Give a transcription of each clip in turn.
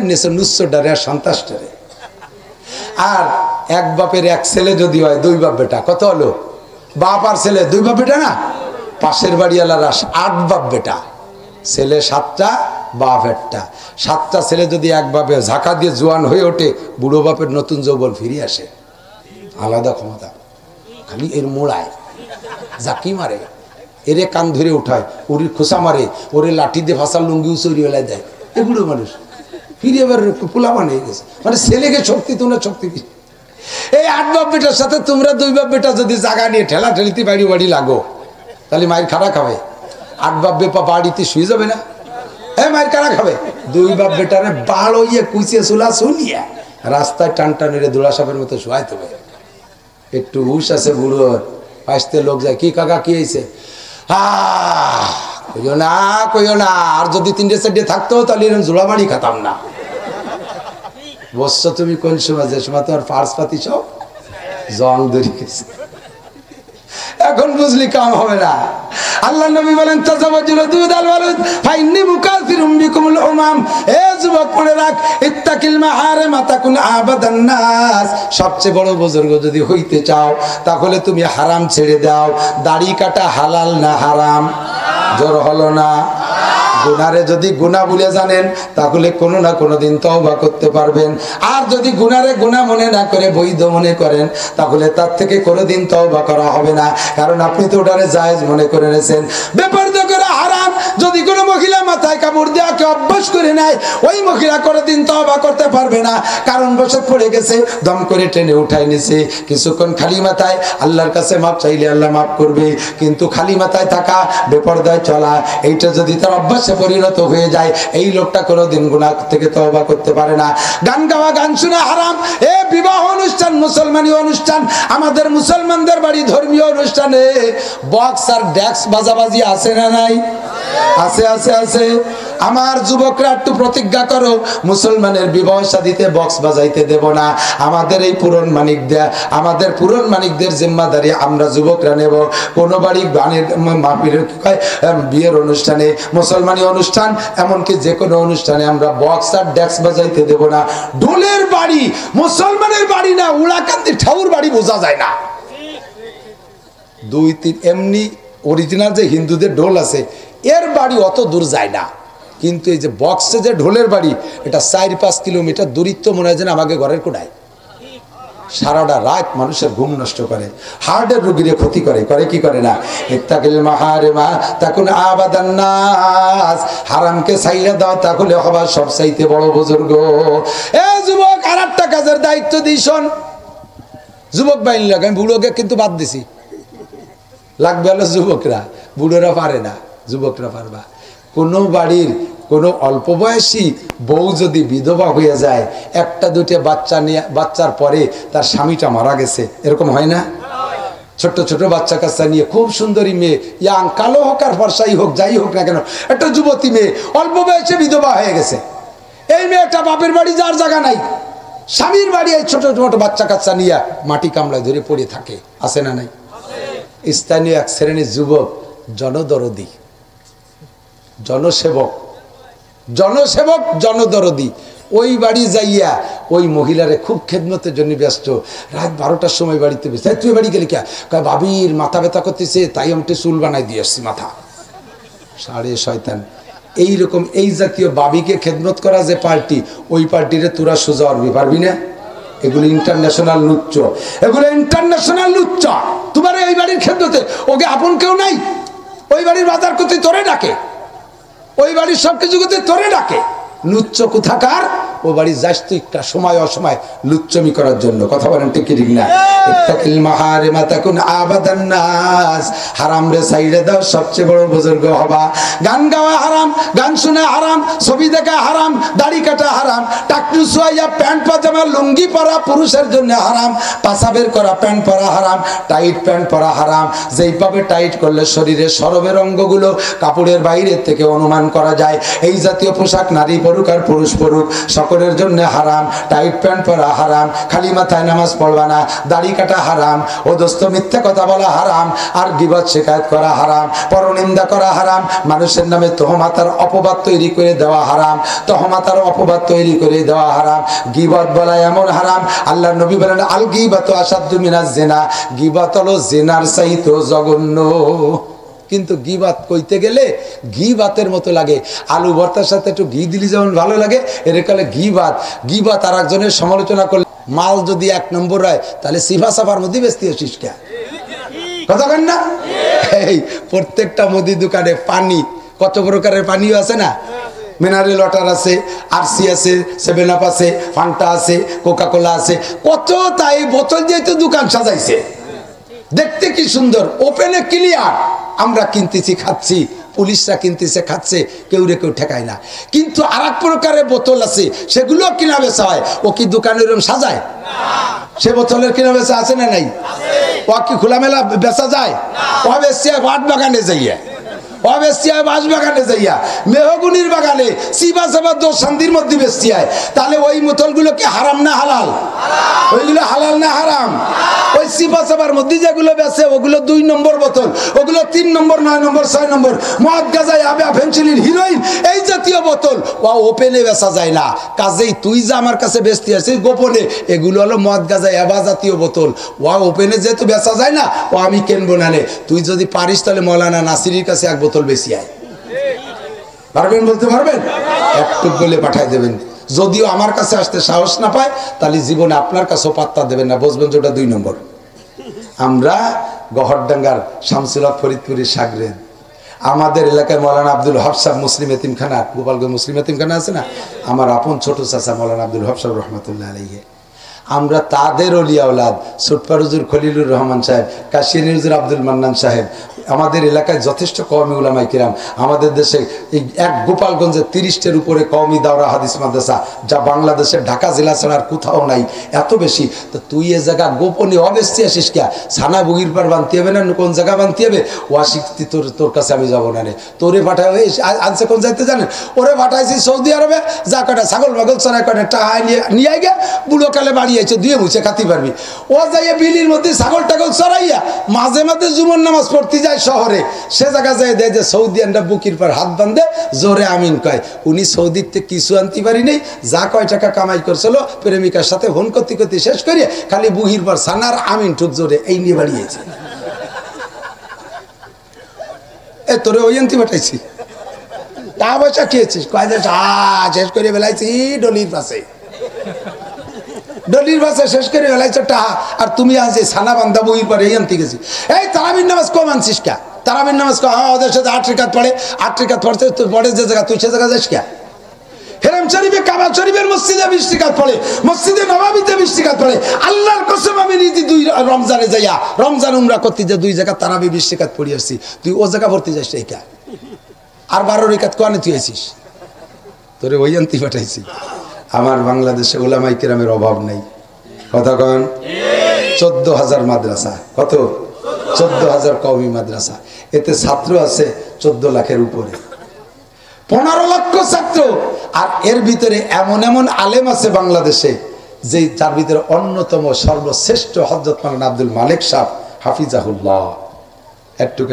নিয়েছে নুচ্ছটারে আর সন্তাসটারে। আর এক বাপের এক ছেলে যদি হয়, দুই বাপ বেটা, কত হলো? বাপ আর ছেলে দুই বাপ বেটা না? পাশের বাড়িওয়ালারা 8 বাপ বেটা, ছেলে 7টা, বাপ 1টা। 7টা ছেলে যদি এক বাপে ঝাঁকা দিয়ে জোয়ান হয়ে ওঠে, বুড়ো বাপের নতুন যৌবন ফিরে আসে। আলাদা ক্ষমতা। খালি এর মোড়ায় জাকি মারে, এরে কান ধরে উঠায়, ওর খোসা মারে, ওরে লাঠি দিয়ে ভাষার লুঙ্গি উচুরি বেলায় দেয়। এগুলো মানুষ ফিরে এবার পোলা বানিয়ে গেছে, মানে ছেলেকে শক্তি, তোমরা শক্তি দিচ্ছে। এই 8 বাপ বেটার সাথে তোমরা 2 বাপ বেটা যদি জায়গা নিয়ে ঠেলা ঠেলিতে বাড়ি বাড়ি লাগো, তাহলে মায়ের খাড়া খাবে। 8 বাপ বেপা বাড়িতে শুয়ে যাবে না? হ্যাঁ, মায়ের খাড়া খাবে। 2 বাপ বেটারে বাল হইয়ে কুচিয়ে চুলা শুনিয়া রাস্তায় টান টানিরে দোলা সাপের মতো শোয়াইতে হবে। একটু হুশ আছে বুড়োর, আসতে লোক যায়, কি কাকা কি হয়েছে? কইও না, কইও না। আর যদি 3-4 থাকতো তাহলে এরকম জোড়াবাড়ি খাতাম না। বসছো তুমি কোন সময়? যে সময় তোমার ফার্স পাতি সব জং ধরে গেছে। এখন বুঝলি কাম হবে না। আল্লাহ নবী বলেন, তাজাওয়াজুল দুদাল ওয়ালুদ ফাইন্নী মুকাসিরুম বিকুমুল উমাম। এ যুবক, মনে রাখ, ইত্তাকিল মাহারিমা তাকুন আবাদান নাস। সবচেয়ে বড় বুজুর্গ যদি হইতে চাও, তাহলে তুমি হারাম ছেড়ে দাও। দাড়ি কাটা হালাল না হারাম? জোর হলো না? গুনারে যদি গুনাহ বলে জানেন, তাহলে কোনো না কোনো দিন তওবা করতে পারবেন। আর যদি গুনারে গুনাহ মনে না করে বৈধ মনে করেন, তাহলে তার থেকে কোনোদিন তওবা করা হবে না, কারণ আপনি তো ওটারে জায়েজ মনে করে নিয়েছেন। বেপরদা করে হারাম। যদি কোনো মহিলা মাথায় কাপড় দেওয়াকে অভ্যাস করে নেয়, ওই মহিলা কোনোদিন তওবা করতে পারবে না, কারণ বসে পড়ে গেছে, দম করে টেনে উঠাই নিছে। কিছুক্ষণ খালি মাথায় আল্লাহর কাছে মাপ চাইলে আল্লাহ মাফ করবে, কিন্তু খালি মাথায় থাকা, বেপরদায় চলা, এইটা যদি তার অভ্যাসে পরিণত হয়ে যায়, এই লোকটা কোনোদিন গুনাহ থেকে তওবা করতে পারে না। গান গাওয়া, গান শোনা হারাম। এ বিবাহ অনুষ্ঠান, মুসলমানি অনুষ্ঠান, আমাদের মুসলমানদের বাড়ি ধর্মীয় অনুষ্ঠানে বক্স আর ডেক্স বাজাবাজি আছে না নাই? আছে, আছে, আছে। আমার যুবকরা একটু প্রতিজ্ঞা করো, মুসলমানের বিবাহ শাদীতে বক্স বাজাইতে দেব না। আমাদের এই পুরন মানিকদের জিম্মাদারি আমরা যুবকরা নেব। কোন বাড়ি গানের বিয়ের অনুষ্ঠানে, মুসলমানি অনুষ্ঠান, এমনকি যে কোনো অনুষ্ঠানে আমরা বক্স আর ডেক্স বাজাইতে দেব না। ঢোলের বাড়ি মুসলমানের বাড়ি না, উড়াকান্দি ঠাউর বাড়ি বোঝা যায় না। 2-3 এমনি অরিজিনাল যে হিন্দুদের ঢোল আছে, এর বাড়ি অত দূর যায় না, কিন্তু এই যে বক্সে যে ঢোলের বাড়ি, এটা 4-5 কিলোমিটার দূরত্ব মনে হয় যেন আমাকে ঘরের কোনায়। সারাটা রাত মানুষের ঘুম নষ্ট করে, হার্টের রোগীরে ক্ষতি করে, করে কি করে না? ইত্তাকিল মাহারিমা তাকুন আবাদান নাস। হারামকে ছাইড়া দাও, তাহলে হবা সবচাইতে বড় বুজুর্গ। এ যুবক, আর একটা কাজের দায়িত্ব দিই, শোন। যুবক বাহিনী লাগে, আমি বুড়োকে কিন্তু বাদ দিছি। লাগবে হলো যুবকরা, বুড়োরা পারে না, যুবকরা পারবা। কোনো বাড়ির কোনো অল্প বয়সী বউ যদি বিধবা হয়ে যায়, 1-2 বাচ্চা নিয়ে, বাচ্চার পরে তার স্বামীটা মারা গেছে, এরকম হয় না? ছোট ছোট বাচ্চা কাচ্চা নিয়ে খুব সুন্দরী মেয়ে, ইয়াং, কালো হোক আর ফর্সাই হোক, যাই হোক না কেন, একটা যুবতী মেয়ে অল্প বয়সে বিধবা হয়ে গেছে। এই মেয়েটা বাপের বাড়ি যার জায়গা নাই, স্বামীর বাড়ি এই ছোট ছোট বাচ্চা কাচ্চা নিয়ে মাটি কামড়ায় ধরে পড়ে থাকে, আছে না নাই? স্থানীয় এক শ্রেণীর যুবক, জনদরদি, জনসেবক, জনদরদি, ওই বাড়ি যাইয়া ওই মহিলারে খুব খেদমতের জন্য ব্যস্ত। রাত 12টার সময় বাড়িতে ব্যস্ত। তুই বাড়ি গেলি কে? ভাবির মাথা ব্যথা করতেছে, তাই আমি চুল বানাই দিয়ে আসছি মাথা। সাড়ে শয়তান। এইরকম এই জাতীয় বাবিকে খেদমত করা যে পার্টি, ওই পার্টিরে তোরা সোজা অরবি পারবি না। এগুলো ইন্টারন্যাশনাল লুচ্চ, এগুলো ইন্টারন্যাশনাল লুচ্চ। তোমার এই বাড়ির খেদমতে ওকে আপন কেউ নাই, ওই বাড়ির বাজার করতে তোরে ডাকে, ওই বাড়ির সবকিছু করতে তোরে ডাকে। লুচ্চ কোথাকার? ও বাড়ি যাস তুই একটা সময় অসময় লুচ্চমি করার জন্য। কথা বলেন ঠিক ঠিক না? ইত্তাকিল মাহারিমা তাকুন আবাদান নাস। হারাম রে সাইডে দাও, সবচেয়ে বড় বুজুর্গ হবা। গান গাওয়া হারাম, গান শোনা হারাম, ছবি দেখা হারাম, দাড়ি কাটা হারাম, টাকটু সোয়া প্যান্ট পাজামা লুঙ্গি পরা পুরুষের জন্য হারাম, পাছা বের করা প্যান্ট পরা হারাম, টাইট প্যান্ট পরা হারাম। যেইভাবে টাইট করলে শরীরের সরবের অঙ্গগুলো কাপড়ের বাইরে থেকে অনুমান করা যায়, এই জাতীয় পোশাক নারী পরুক আর পুরুষ পরুক সকলের জন্য হারাম। টাইট প্যান্ট পরা হারাম, খালি মাথায় নামাজ পড়বা না, দাড়ি কাটা হারাম, ও দোস্ত মিথ্যা কথা বলা হারাম, আর গীবত শিকায়ত করা হারাম, পরনিন্দা করা হারাম, মানুষের নামে তহমাতার অপবাদ তৈরি করে দেওয়া হারাম, তহমাতার অপবাদ তৈরি করে গালি দেওয়া হারাম, গীবত বলা এমন হারাম। আল্লাহর নবী বলেন আল গীবাতু আসাদ্দু মিনাজ জিনা, গীবত হলো জিনার চাইতেও জঘন্য। কিন্তু গীবাত কইতে গেলে গীবাতের মতো লাগে। আলু ভর্তার সাথে একটু ঘি দিলি যেমন ভালো লাগে, এর কালে গীবাত। গীবাত আর একজনের সমালোচনা করলে মাল যদি 1 নম্বর হয় তাহলে সিফা সাফার মধ্যে বেচতে আসিস কে? কথা কেন না? এই প্রত্যেকটা মুদি দোকানে পানি, কত প্রকারের পানিও আছে না, মিনারেল ওয়াটার আছে, আরসি আছে, 7 আপ আছে, ফান্টা আছে, কোকা কোলা আছে, কত তাই বোতল দিয়ে তো দোকান সাজাইছে। দেখতে কি সুন্দর, ওপেনে ক্লিয়ার। আমরা কিনতেছি খাচ্ছি, পুলিশরা কিনতেছে খাচ্ছে, কেউ রে কেউ ঠেকায় না। কিন্তু আর এক প্রকারের বোতল আছে, সেগুলো কিনা বেচা হয়। ও কি দোকানে এরকম সাজায়? সে বোতলের কিনা বেচা আছে না নাই? ও কি খোলামেলা বেচা যায়? ও বেশি বাট বাগানে যাইয়া, ও বেশি বাঁশ বাগানে যাইয়া, মেহগুনির বাগানে সিবা সাবা দোষ শান্তির মধ্যে বেশি হয়। তাহলে ওই বোতলগুলো কি হারাম না হালাল? ওইগুলো হালাল না হারাম? ওই সিবা সাবার মধ্যে যেগুলো বেচে ওগুলো 2 নম্বর বোতল, ওগুলো 3 নম্বর, 9 নম্বর, 6 নম্বর। মদ গাঁজা ইয়াবা ফেন্সিডিল হিরোইন এই জাতীয় বোতল ও ওপেনে বেচা যায় না। কাজেই তুই যে আমার কাছে বেচতে আসছিস গোপনে, এগুলো হলো মদ গাঁজা ইয়াবা জাতীয় বোতল। ও ওপেনে যেহেতু বেচা যায় না, ও আমি কিনবো না। তুই যদি পারিস তাহলে মৌলানা নাসিরির কাছে 1 বোতল বেশি আয়। পারবেন? বলতে পারবেন? একটু বলে পাঠাই দেবেন। যদিও আমার কাছে আসতে সাহস না পায়, তাহলে জীবনে আপনার কাছেও পাত্তা দেবেন না, বুঝবেন যে ওটা 2 নম্বর। আমরা গহরডাঙ্গার শামসুল হক ফরিদপুরের সাগরেদ, আমাদের এলাকায় মৌলানা আব্দুল হক সাহেব মুসলিম এতিমখানা, গোপালগঞ্জ মুসলিম এতিমখানা আছে না, আমার আপন ছোট চাচা মৌলানা আব্দুল হক সাহেব রহমতুল্লাহ আলাইহি। আমরা তাদের ওলিয়া আওলাদ, সুটপার হুজুর খলিলুর রহমান সাহেব, কাশিয়ানী হুজুর আব্দুল মান্নান সাহেব, আমাদের এলাকায় যথেষ্ট কওমি উলামায়ে কিরাম। আমাদের দেশে এই এক গোপালগঞ্জে 30টার উপরে কওমি দাওরা হাদিস মাদ্রাসা, যা বাংলাদেশের ঢাকা জেলা ছাড়া আর কোথাও নাই, এত বেশি। তো তুই এ জায়গা গোপনে অবেস্তি আসিস কে? ছানা বগির পার বানতে হবে না, কোন জায়গা বানতে হবে? ওয়াশিক্তি তোর কাছে আমি যাবো না রে। তোরে পাঠায় আনছে কোন যাইতে জানেন? ওরে পাঠাইছি সৌদি আরবে, যা কটা ছাগল মাগল চড়াই কটা টাকা নিয়ে গে, বুড়ো কালে বাড়ি আইছে, দুয়ে মুছে খাতি পারবি। ও যাইয়া বিলির মধ্যে ছাগল টাগল চড়াইয়া মাঝে মাঝে জুমন নামাজ পড়তে যায় শহরে, সে জায়গা যায় দেয় যে সৌদিয়ানরা বুকির পর হাত বান্ধে জোরে আমিন কয়। উনি সৌদিতে কিছু আনতে পারি নেই, যা কয় টাকা কামাই করছিল প্রেমিকার সাথে ফোন করতে করতে শেষ করিয়ে খালি বুহির পর সানার আমিন ঠুক জোরে এই নিয়ে বাড়িয়েছে। এ তোরে ওই আনতে পাঠাইছি, তা পয়সা খেয়েছিস, কয় যে শেষ করে বেলাইছি ডলির পাশে, ডলির ভাষা শেষ করে বেলাইছে টাহা। আর তুমি আজ সানা বান্ধা বইয়ের পরে এই আনতে গেছি। এই তারাবির নামাজ কম আনছিস কে? তারাবির নামাজ ওদের সাথে 8 রিকাত পড়ে, 8 রিকাত পড়ছে, তুই পড়ে যে জায়গা, তুই সে জায়গা যাস কে? হেরাম শরীফে, কাবা শরীফের মসজিদে 20 রিকাত পড়ে, মসজিদে নববীতে 20 রিকাত পড়ে। আল্লাহর কসম আমি নিজে 2 রমজানে যাইয়া রমজান উমরা করতে যে 2 জায়গা তারাবি 20 রিকাত পড়ে আসছি, তুই ও জায়গা ভর্তি যাস এই কে? আর 12 রিকাত কোয়ানে তুই আছিস? তোরে ওই আনতে পাঠাইছি। আমার বাংলাদেশে উলামায়ে কিরামের অভাব নাই, কথা কন। 14,000 মাদ্রাসা, কত? 14,000 কওমি মাদ্রাসা, এতে ছাত্র আছে 14 লাখের উপরে, 15 লক্ষ ছাত্র। আর এর ভিতরে এমন এমন আলেম আছে বাংলাদেশে, যে যার ভিতরে অন্যতম সর্বশ্রেষ্ঠ হযরত মাওলানা আব্দুল মালিক সাহেব হাফিজাহুল্লাহ।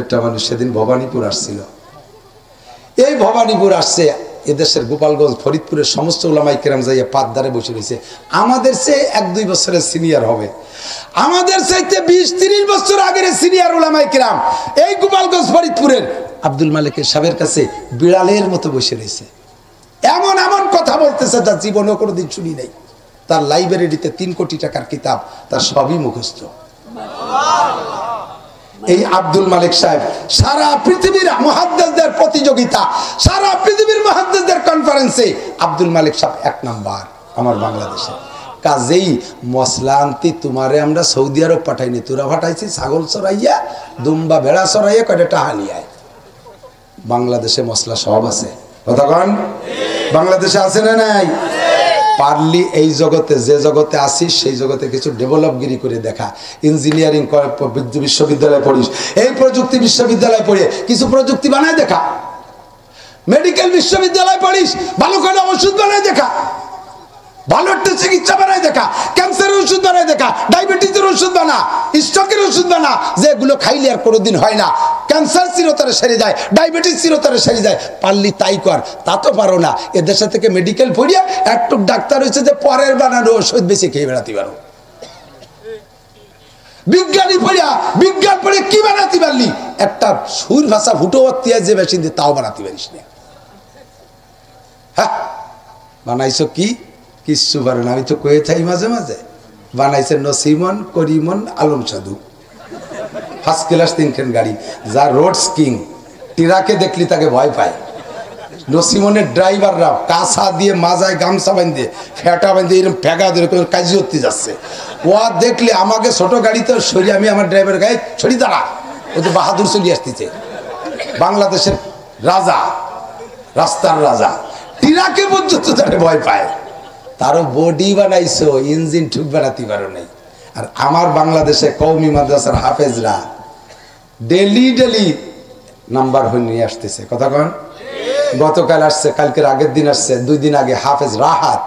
একটা মানুষ সেদিন ভবানীপুর আসছিল। এই ভবানীপুর আসছে, এদেশের গোপালগঞ্জ ফরিদপুরের সমস্ত উলামায়ে কিরাম যাইয়া পাতদারে বসে রয়েছে। আমাদের চেয়ে 1-2 বছরের সিনিয়র হবে, আমাদের চাইতে 20-30 বছর আগের সিনিয়র উলামায়ে কিরাম এই গোপালগঞ্জ ফরিদপুরের আব্দুল মালিকের সাহেবের কাছে বিড়ালের মতো বসে রয়েছে। এমন এমন কথা বলতেছে যা জীবনেও কোনোদিন শুনি নাই। তার লাইব্রেরিতে 3 কোটি টাকার কিতাব, তার সবই মুখস্থ। এই আব্দুল মালিক সাহেব সারা পৃথিবীর মুহাদ্দিসদের প্রতিযোগিতা, সারা পৃথিবীর মুহাদ্দিসদের কনফারেন্সে আব্দুল মালিক সাহেব 1 নাম্বার আমার বাংলাদেশে। কাজেই মশলা আনতে তোমারে আমরা সৌদি আরব পাঠাইনি, তোরা পাঠাইছি ছাগল চড়াইয়া, দুম্বা ভেড়া চড়াইয়া, কয়টা টাকা নিয়ে। বাংলাদেশে মশলা সব আছে, কথা কন। বাংলাদেশে আছে না নাই? পারলি এই জগতে, যে জগতে আসিস সেই জগতে কিছু ডেভেলপগিরি করে দেখা। ইঞ্জিনিয়ারিং বিশ্ববিদ্যালয়ে পড়িস, এই প্রযুক্তি বিশ্ববিদ্যালয়ে পড়ে কিছু প্রযুক্তি বানায় দেখা। মেডিকেল বিশ্ববিদ্যালয়ে পড়িস, ভালো করে ওষুধ বানায় দেখা। ভালো একটা চিকিৎসা বানায় দেখা, ক্যান্সারের ওষুধ বানায় দেখা, ডায়াবেটিসের ওষুধ বানা, স্ট্রোকের ওষুধ বানা, যেগুলো খাইলে আর কোনোদিন হয় না। ক্যান্সার চিরতরে সেরে যায়, ডায়াবেটিস চিরতরে সেরে যায়, পারলি তাই কর। তা তো পারো না। এদেশে থেকে মেডিকেল পড়িয়া একটু ডাক্তার হয়েছে যে পরের বানানো ওষুধ বেশি খেয়ে বেড়াতে পারো। বিজ্ঞানী পড়িয়া বিজ্ঞান পড়ে কি বানাতে পারলি? একটা সুর ভাষা ফুটো যে মেশিন দিয়ে তাও বানাতে পারিস না। হ্যাঁ, বানাইছো কি? কিচ্ছু পারো না। আমি তো কয়ে থাই মাঝে মাঝে, বানাইছে নসিমন, করিমন, আলম সাধু, ফার্স্ট ক্লাস 3 গাড়ি, যা রোডস কিং। টিরাকে দেখলি তাকে ভয় পায়। নসিমনের ড্রাইভাররা কাঁসা দিয়ে মাজায় গামছা বাঁধে, ফেটা বাঁধে, এরকম ফেঁকা ধরে কাজে উঠতে যাচ্ছে। ও দেখলে আমাকে ছোট গাড়িতে সরি, আমি আমার ড্রাইভার গায়ে ছড়ি দাঁড়া, ও তো বাহাদুর চলে আসতেছে, বাংলাদেশের রাজা, রাস্তার রাজা। টিরাকে পর্যন্ত তাকে ভয় পায়। তারও বডি বানাইছো, ইঞ্জিন ঠিক বানাতে পারো নাই। আর আমার বাংলাদেশে কওমি মাদ্রাসার হাফেজরা ডেলি ডেলি নাম্বার হয়ে নিয়ে আসতেছে। কথা কন? গতকাল আসছে, কালকের আগের দিন আসছে, 2 দিন আগে হাফেজ রাহাত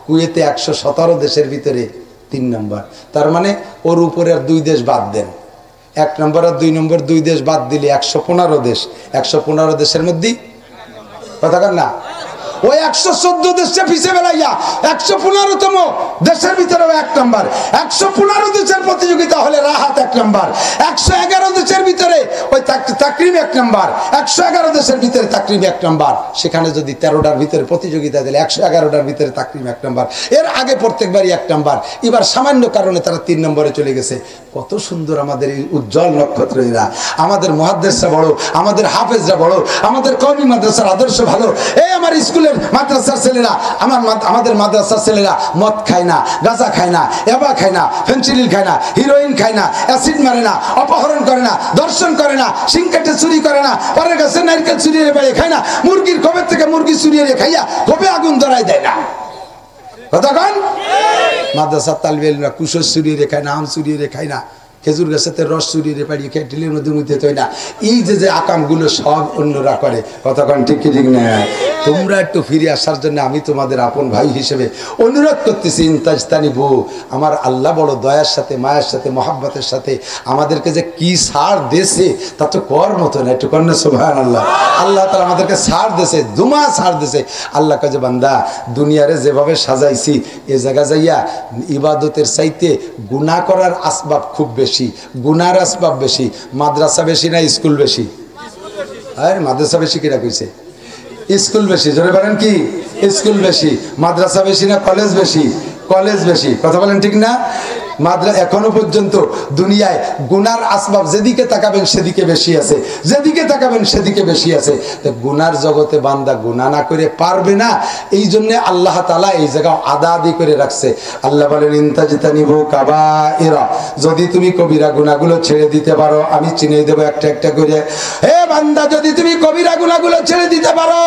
কুয়েতে 117 দেশের ভিতরে 3 নম্বর। তার মানে ওর উপরে আর 2 দেশ বাদ দেন, 1 নম্বর আর 2 নম্বর 2 দেশ বাদ দিলে 115 দেশ। 115 দেশের মধ্যে কথা কন না, ওই 114 দেশে পিছিয়ে বেড়াইয়া 115তম দেশের ভিতরে 1 নম্বর। 115 দেশের প্রতিযোগিতা হলে রাহাত 1 নম্বর। 111 দেশের ভিতরে ওই তাকরিম 1 নম্বর। 111 দেশের ভিতরে তাকরিম 1 নম্বর। সেখানে যদি 13টার ভিতরে প্রতিযোগিতা দিলে 111টার ভিতরে তাকরিম 1 নম্বর। এর আগে প্রত্যেকবারই 1 নম্বর। এবার সামান্য কারণে তারা 3 নম্বরে চলে গেছে। কত সুন্দর আমাদের এই উজ্জ্বল নক্ষত্র এরা। আমাদের মুহাদ্দিসরা বড়, আমাদের হাফেজরা বড়, আমাদের কওমি মাদ্রাসার আদর্শ ভালো। এই আমার স্কুলের মাদ্রাসার ছেলেরা, আমাদের মাদ্রাসার ছেলেরা মদ খায় না, গাঁজা খায় না, এবা খায় না, ফেন্সিডিল খায় না, হিরোইন খায় না, অ্যাসিড মারে না, অপহরণ করে না, দর্শন করে না, সিংকেটে চুরি করে না, পরের কাছে নারকেল চুরিয়ে বেড়ে খায় না, মুরগির খোপের থেকে মুরগি চুরিয়ে খাইয়া খোপে আগুন ধরাই দেয় না। কতক্ষণ মাদ্রাসার তালিবে ইলমরা কুশোর চুরিয়ে খায় না, আম চুরিয়ে খায় না, খেজুর গাছেতে রস চুরিয়ে পাড়িয়ে খেয়ে টিলের মধ্যে মুইতে তৈ না। এই যে আকামগুলো সব অন্যরা করে। কতক্ষণ ঠিক কি ঠিক না? তোমরা একটু ফিরে আসার জন্য আমি তোমাদের আপন ভাই হিসেবে অনুরোধ করতেছি। ইনতাজতানি বউ, আমার আল্লাহ বড় দয়ার সাথে, মায়ের সাথে, মহাব্বতের সাথে আমাদেরকে যে কি ছাড় দেশে তা তো কর মতো না। একটু কন্যা সুবহানাল্লাহ। আল্লাহ তাআলা আমাদেরকে ছাড় দেশে, দুমা ছাড় দেশে। আল্লাহ কাজে বান্দা দুনিয়ারে যেভাবে সাজাইছি, এ জায়গা যাইয়া ইবাদতের চাইতে গুনাহ করার আসবাব খুব বেশি, গুনার আসবাব বেশি। মাদ্রাসা বেশি না স্কুল বেশি? আরে মাদ্রাসা বেশি কিরা কইছে? স্কুল বেশি। জোরে বলেন কি? স্কুল বেশি। মাদ্রাসা বেশি না কলেজ বেশি? কলেজ বেশি। কথা বলেন ঠিক না? মাদ্রাসা এখনো পর্যন্ত দুনিয়ায় গুনার আসবাব যেদিকে তাকাবেন সেদিকে বেশি আছে, যেদিকে তাকাবেন সেদিকে বেশি আছে। তো গুনার জগতে বান্দা গুনাহ না করে পারবে না। এই জন্য আল্লাহ তাআলা এই জায়গা আদা আদি করে রাখছে। আল্লাহ বলেন ইনতাজতানিবু কাবাইরা, যদি তুমি কবিরা গুনাহগুলো ছেড়ে দিতে পারো আমি চিনিয়ে দেব একটা একটা করে। হে বান্দা, যদি তুমি কবিরা গুনাহগুলো ছেড়ে দিতে পারো,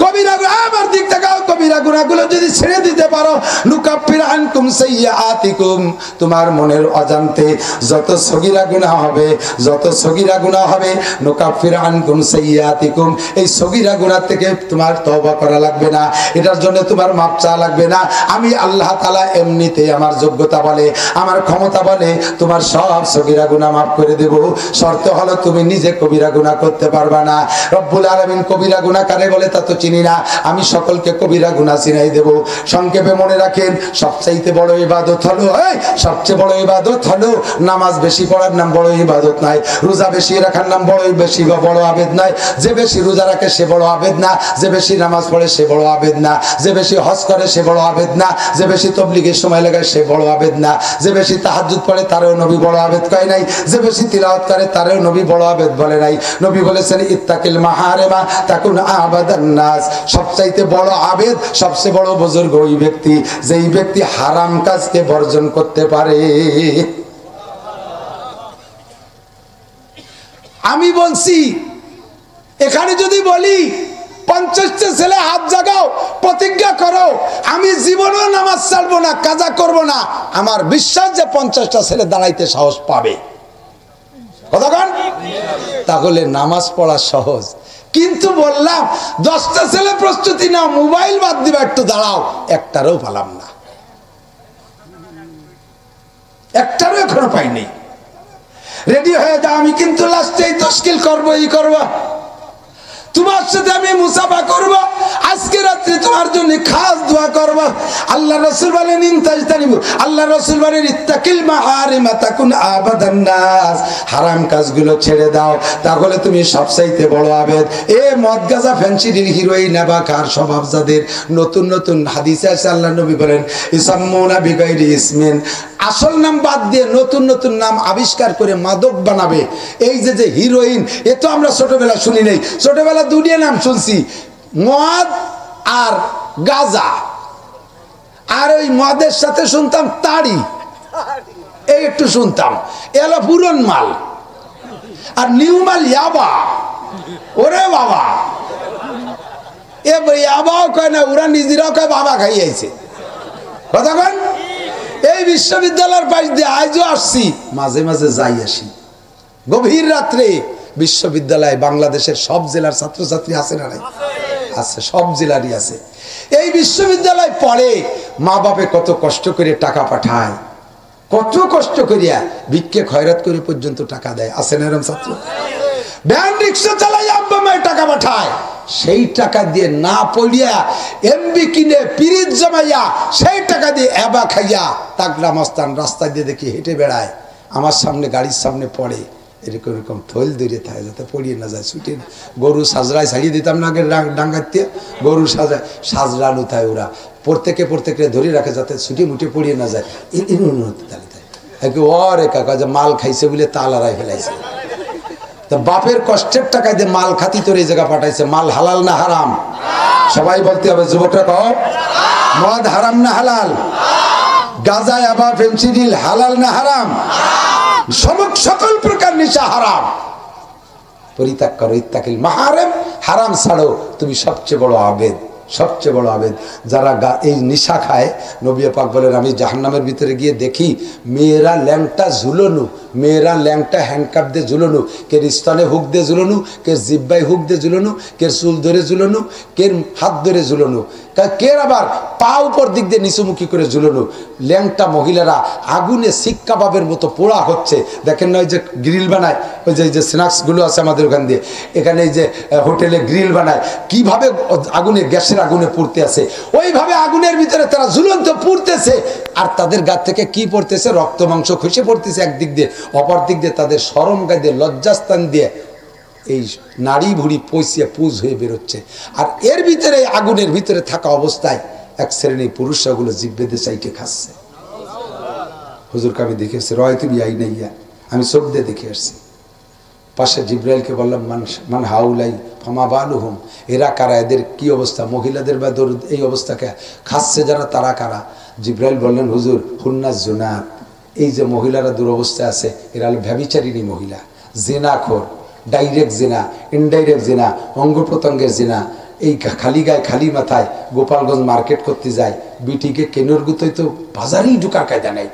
কবিরা আমার দিক তাকাও, কবিরা গুনাহগুলো যদি ছেড়ে দিতে পারো, নুকাফির আনকুম সাইয়্যাতিকুম, তোমার মনের অজান্তে যত সগীরা গুনাহ হবে, যত সগীরা গুনাহ হবে, নুকাফির আনকুম সাইয়্যাতিকুম, এই সগীরা গুনাহ থেকে তোমার তওবা করা লাগবে না, এটার জন্য তোমার মাপ চাওয়া লাগবে না। আমি আল্লাহ তাআলা এমনিতে আমার যোগ্যতা বলে, আমার ক্ষমতা বলে তোমার সব সগীরা গুনাহ মাফ করে দেব। শর্ত হলো তুমি নিজে কবিরা গুনাহ করতে পারবা না। রব্বুল আলামিন কবিরা গুনাহ কারে বলে তা তো চিনি না, আমি সকলকে কবিরা গুনাহ চিনাই দেব। সংক্ষেপে মনে রাখেন, সবচাইতে বড় ইবাদত হলো, সবচেয়ে বড় ইবাদত হলো নামাজ বেশি পড়ার নাম বড় ইবাদত নাই, রোজা বেশি রাখার নাম বড় আবেদ নাই। যে বেশি রোজা রাখে সে বড় আবেদ না, যে বেশি নামাজ পড়ে সে বড় আবেদ না, যে বেশি হজ করে সে বড় আবেদ না, যে বেশি তাবলীগের সময় লাগায় সে বড় আবেদ না, যে বেশি তাহাজ্জুদ পড়ে তারও নবী বড় আবেদ কয় নাই, যে বেশি তিলাওয়াত করে তারও নবী বড় আবেদ বলে নাই। নবী বলেছেন ইত্তাকিল মাহারিমা তাকুন আবাদান নাস, সবচাইতে বড় আবেদ, সবচেয়ে বড় বুজুর্গ ওই ব্যক্তি যেই ব্যক্তি হারাম কাজকে বর্জন করতে পারে। আমি বলছি এখানে যদি বলি 50টা ছেলে হাত জাগাও, প্রতিজ্ঞা করো আমি জীবনেও নামাজ ছাড়বো না, কাজা করব না, আমার বিশ্বাস যে 50টা ছেলে দাঁড়াইতে সাহস পাবে। কতক্ষণ? তাহলে নামাজ পড়া সহজ। কিন্তু বললাম 10টা ছেলে প্রস্তুতি নাও, মোবাইল বাদ দিবা, একটু দাঁড়াও, একটারও পালাম না। এখনো পাইনি। রেডি হয়ে যাও, আমি কিন্তু লাস্টে এই তশকিল করবো, এই করবো, তোমার সাথে আমি মুসাফা করব, আজকে রাত্রে তোমার জন্য খাস দোয়া করব। আল্লাহ রাসূল বলেন ইনতাজতানিবু, আল্লাহ রাসূল বলেন ইত্তাকিল মাহারিমা তাকুন আবাদান নাস, হারাম কাজগুলো ছেড়ে দাও, তাহলে তুমি সবচাইতে বড় আবেদ। এ মদ গাঁজা ফেন্সিডিল হিরোইন বা কার স্বভাব যাদের, নতুন নতুন হাদিসে আছে আল্লাহ নবী বলেন ইসাম্মুনা বিগাইরি ইসমিন, আসল নাম বাদ দিয়ে নতুন নতুন নাম আবিষ্কার করে মাদক বানাবে। এই যে যে হিরোইন, এ তো আমরা ছোটবেলা শুনি নাই, ছোটবেলা দুনিয়া নাম শুনছি, মদ আর গাজা, আর ওই মদের সাথে শুনতাম তাড়ি, এই একটু শুনতাম, এলো পুরন মাল। আর নিউ মাল ইয়াবা, ওরে বাবা, এ ইয়াবাও কয় না, ওরা নিজেরাও কয় বাবা খাইয়াছে। কথা কন, এই বিশ্ববিদ্যালয়ের পাশ দিয়ে আজও আসছি, মাঝে মাঝে যাই আসি, গভীর রাত্রে বিশ্ববিদ্যালয় বাংলাদেশের সব জেলার ছাত্রছাত্রী আছে না নাই? আছে, সব জেলারই আছে। এই বিশ্ববিদ্যালয় পড়ে, মা বাপে কত কষ্ট করে টাকা পাঠায়, কত কষ্ট করিয়া ভিক্ষে খয়রাত করে পর্যন্ত টাকা দেয়, আছে না এরকম ছাত্র? ভ্যান রিক্সা চালাই আব্বা মায়ের টাকা পাঠায়, সেই টাকা দিয়ে না পড়িয়া এমবি কিনে পিরিত জমাইয়া সেই টাকা দিয়ে এবা খাইয়া তাগলা মস্তান রাস্তা দিয়ে দেখি হেঁটে বেড়ায়, আমার সামনে গাড়ির সামনে পড়ে, এরকম এরকম থইল দূরে থাকে যাতে পড়িয়ে না যায়, ছুটে গরু সাজরায় ছাড়িয়ে দিতাম না আগে ডাঙ্গাতে, গরু সাজরানো থাকে, ওরা প্রত্যেকে ধরে রাখে যাতে ছুটে মুটে পড়িয়ে না যায়। ওরে কাকা যে মাল খাইছে বলে তাল আড়াই ফেলাইছে, তা বাপের কষ্টের টাকায় দিয়ে মাল খাতি তোর এই জায়গা পাঠাইছে। মাল হালাল না হারাম? সবাই বলতে হবে, যুবকরা কও, মদ হারাম না হালাল? গাঁজা আবার ফেন্সিডিল হালাল না হারাম? সকল প্রকার নেশা হারাম, পরিত্যাগ করো। ইত্তাকিল মাহারিম, হারাম ছাড়ো, তুমি সবচেয়ে বড় আবেদ, সবচেয়ে বড় আবেদ। যারা এই নেশা খায়, নবী পাক বলেন আমি জাহান্নামের ভিতরে গিয়ে দেখি মেয়েরা ল্যাংটা ঝুলনু, মেয়েরা ল্যাংটা হ্যান্ডকাপ দিয়ে ঝুলনু, কে স্তনে হুক দিয়ে ঝুলনু, কে জিব্বাই হুক দিয়ে ঝুলনু, কে চুল ধরে ঝুলনু, কে হাত ধরে ঝুলনু, কে আবার পা উপর দিক দিয়ে নিচুমুখী করে ঝুলনু। ল্যাংটা মহিলারা আগুনে শিক কাবাবের মতো পোড়া হচ্ছে। দেখেন না ওই যে গ্রিল বানায়, ওই যে স্ন্যাক্সগুলো আছে আমাদের ওখান দিয়ে, এখানে এই যে হোটেলে গ্রিল বানায়, কিভাবে আগুনে, গ্যাসের আগুনে পুড়তে আছে, ওইভাবে আগুনের ভিতরে তারা ঝুলন্ত পুড়তেছে। আর তাদের গা থেকে কি পড়তেছে? রক্ত মাংস খসে পড়তেছে একদিক দিয়ে, অপর দিক দিয়ে তাদের শরম গায়ে দিয়ে, লজ্জাস্থান দিয়ে এই নাড়ি ভুড়ি পয়সিয়া পুজ হয়ে বেরোচ্ছে। আর এর ভিতরে, আগুনের ভিতরে থাকা অবস্থায় এক শ্রেণীর পুরুষরা ওগুলো জিভ বেঁধে চাইটে খাচ্ছে। হুজুরকে আমি দেখে এসছি, রয় তুমি আই নাইয়া, আমি চোখ দিয়ে দেখে আসছি। পাশে জিব্রাইলকে বললাম মান হাউলাই ফামা বালুহুম, এরা কারা, এদের কি অবস্থা? মহিলাদের বা এই অবস্থাকে খাচ্ছে যারা, তারা কারা? জিব্রাইল বললেন হুজুর হুন্নাস জুনাত, এই যে মহিলারা দুরবস্থায় আছে, এরা হলো ব্যভিচারিণী মহিলা, জেনাখোর, ডাইরেক্ট জেনা, ইনডাইরেক্ট জেনা, অঙ্গ প্রত্যঙ্গের জেনা। এই খালি গায়ে খালি মাথায় গোপালগঞ্জ মার্কেট করতে যায়, বিটিকে কেনর গুতোই তো বাজারেই ঢুকার কায়দা নাই।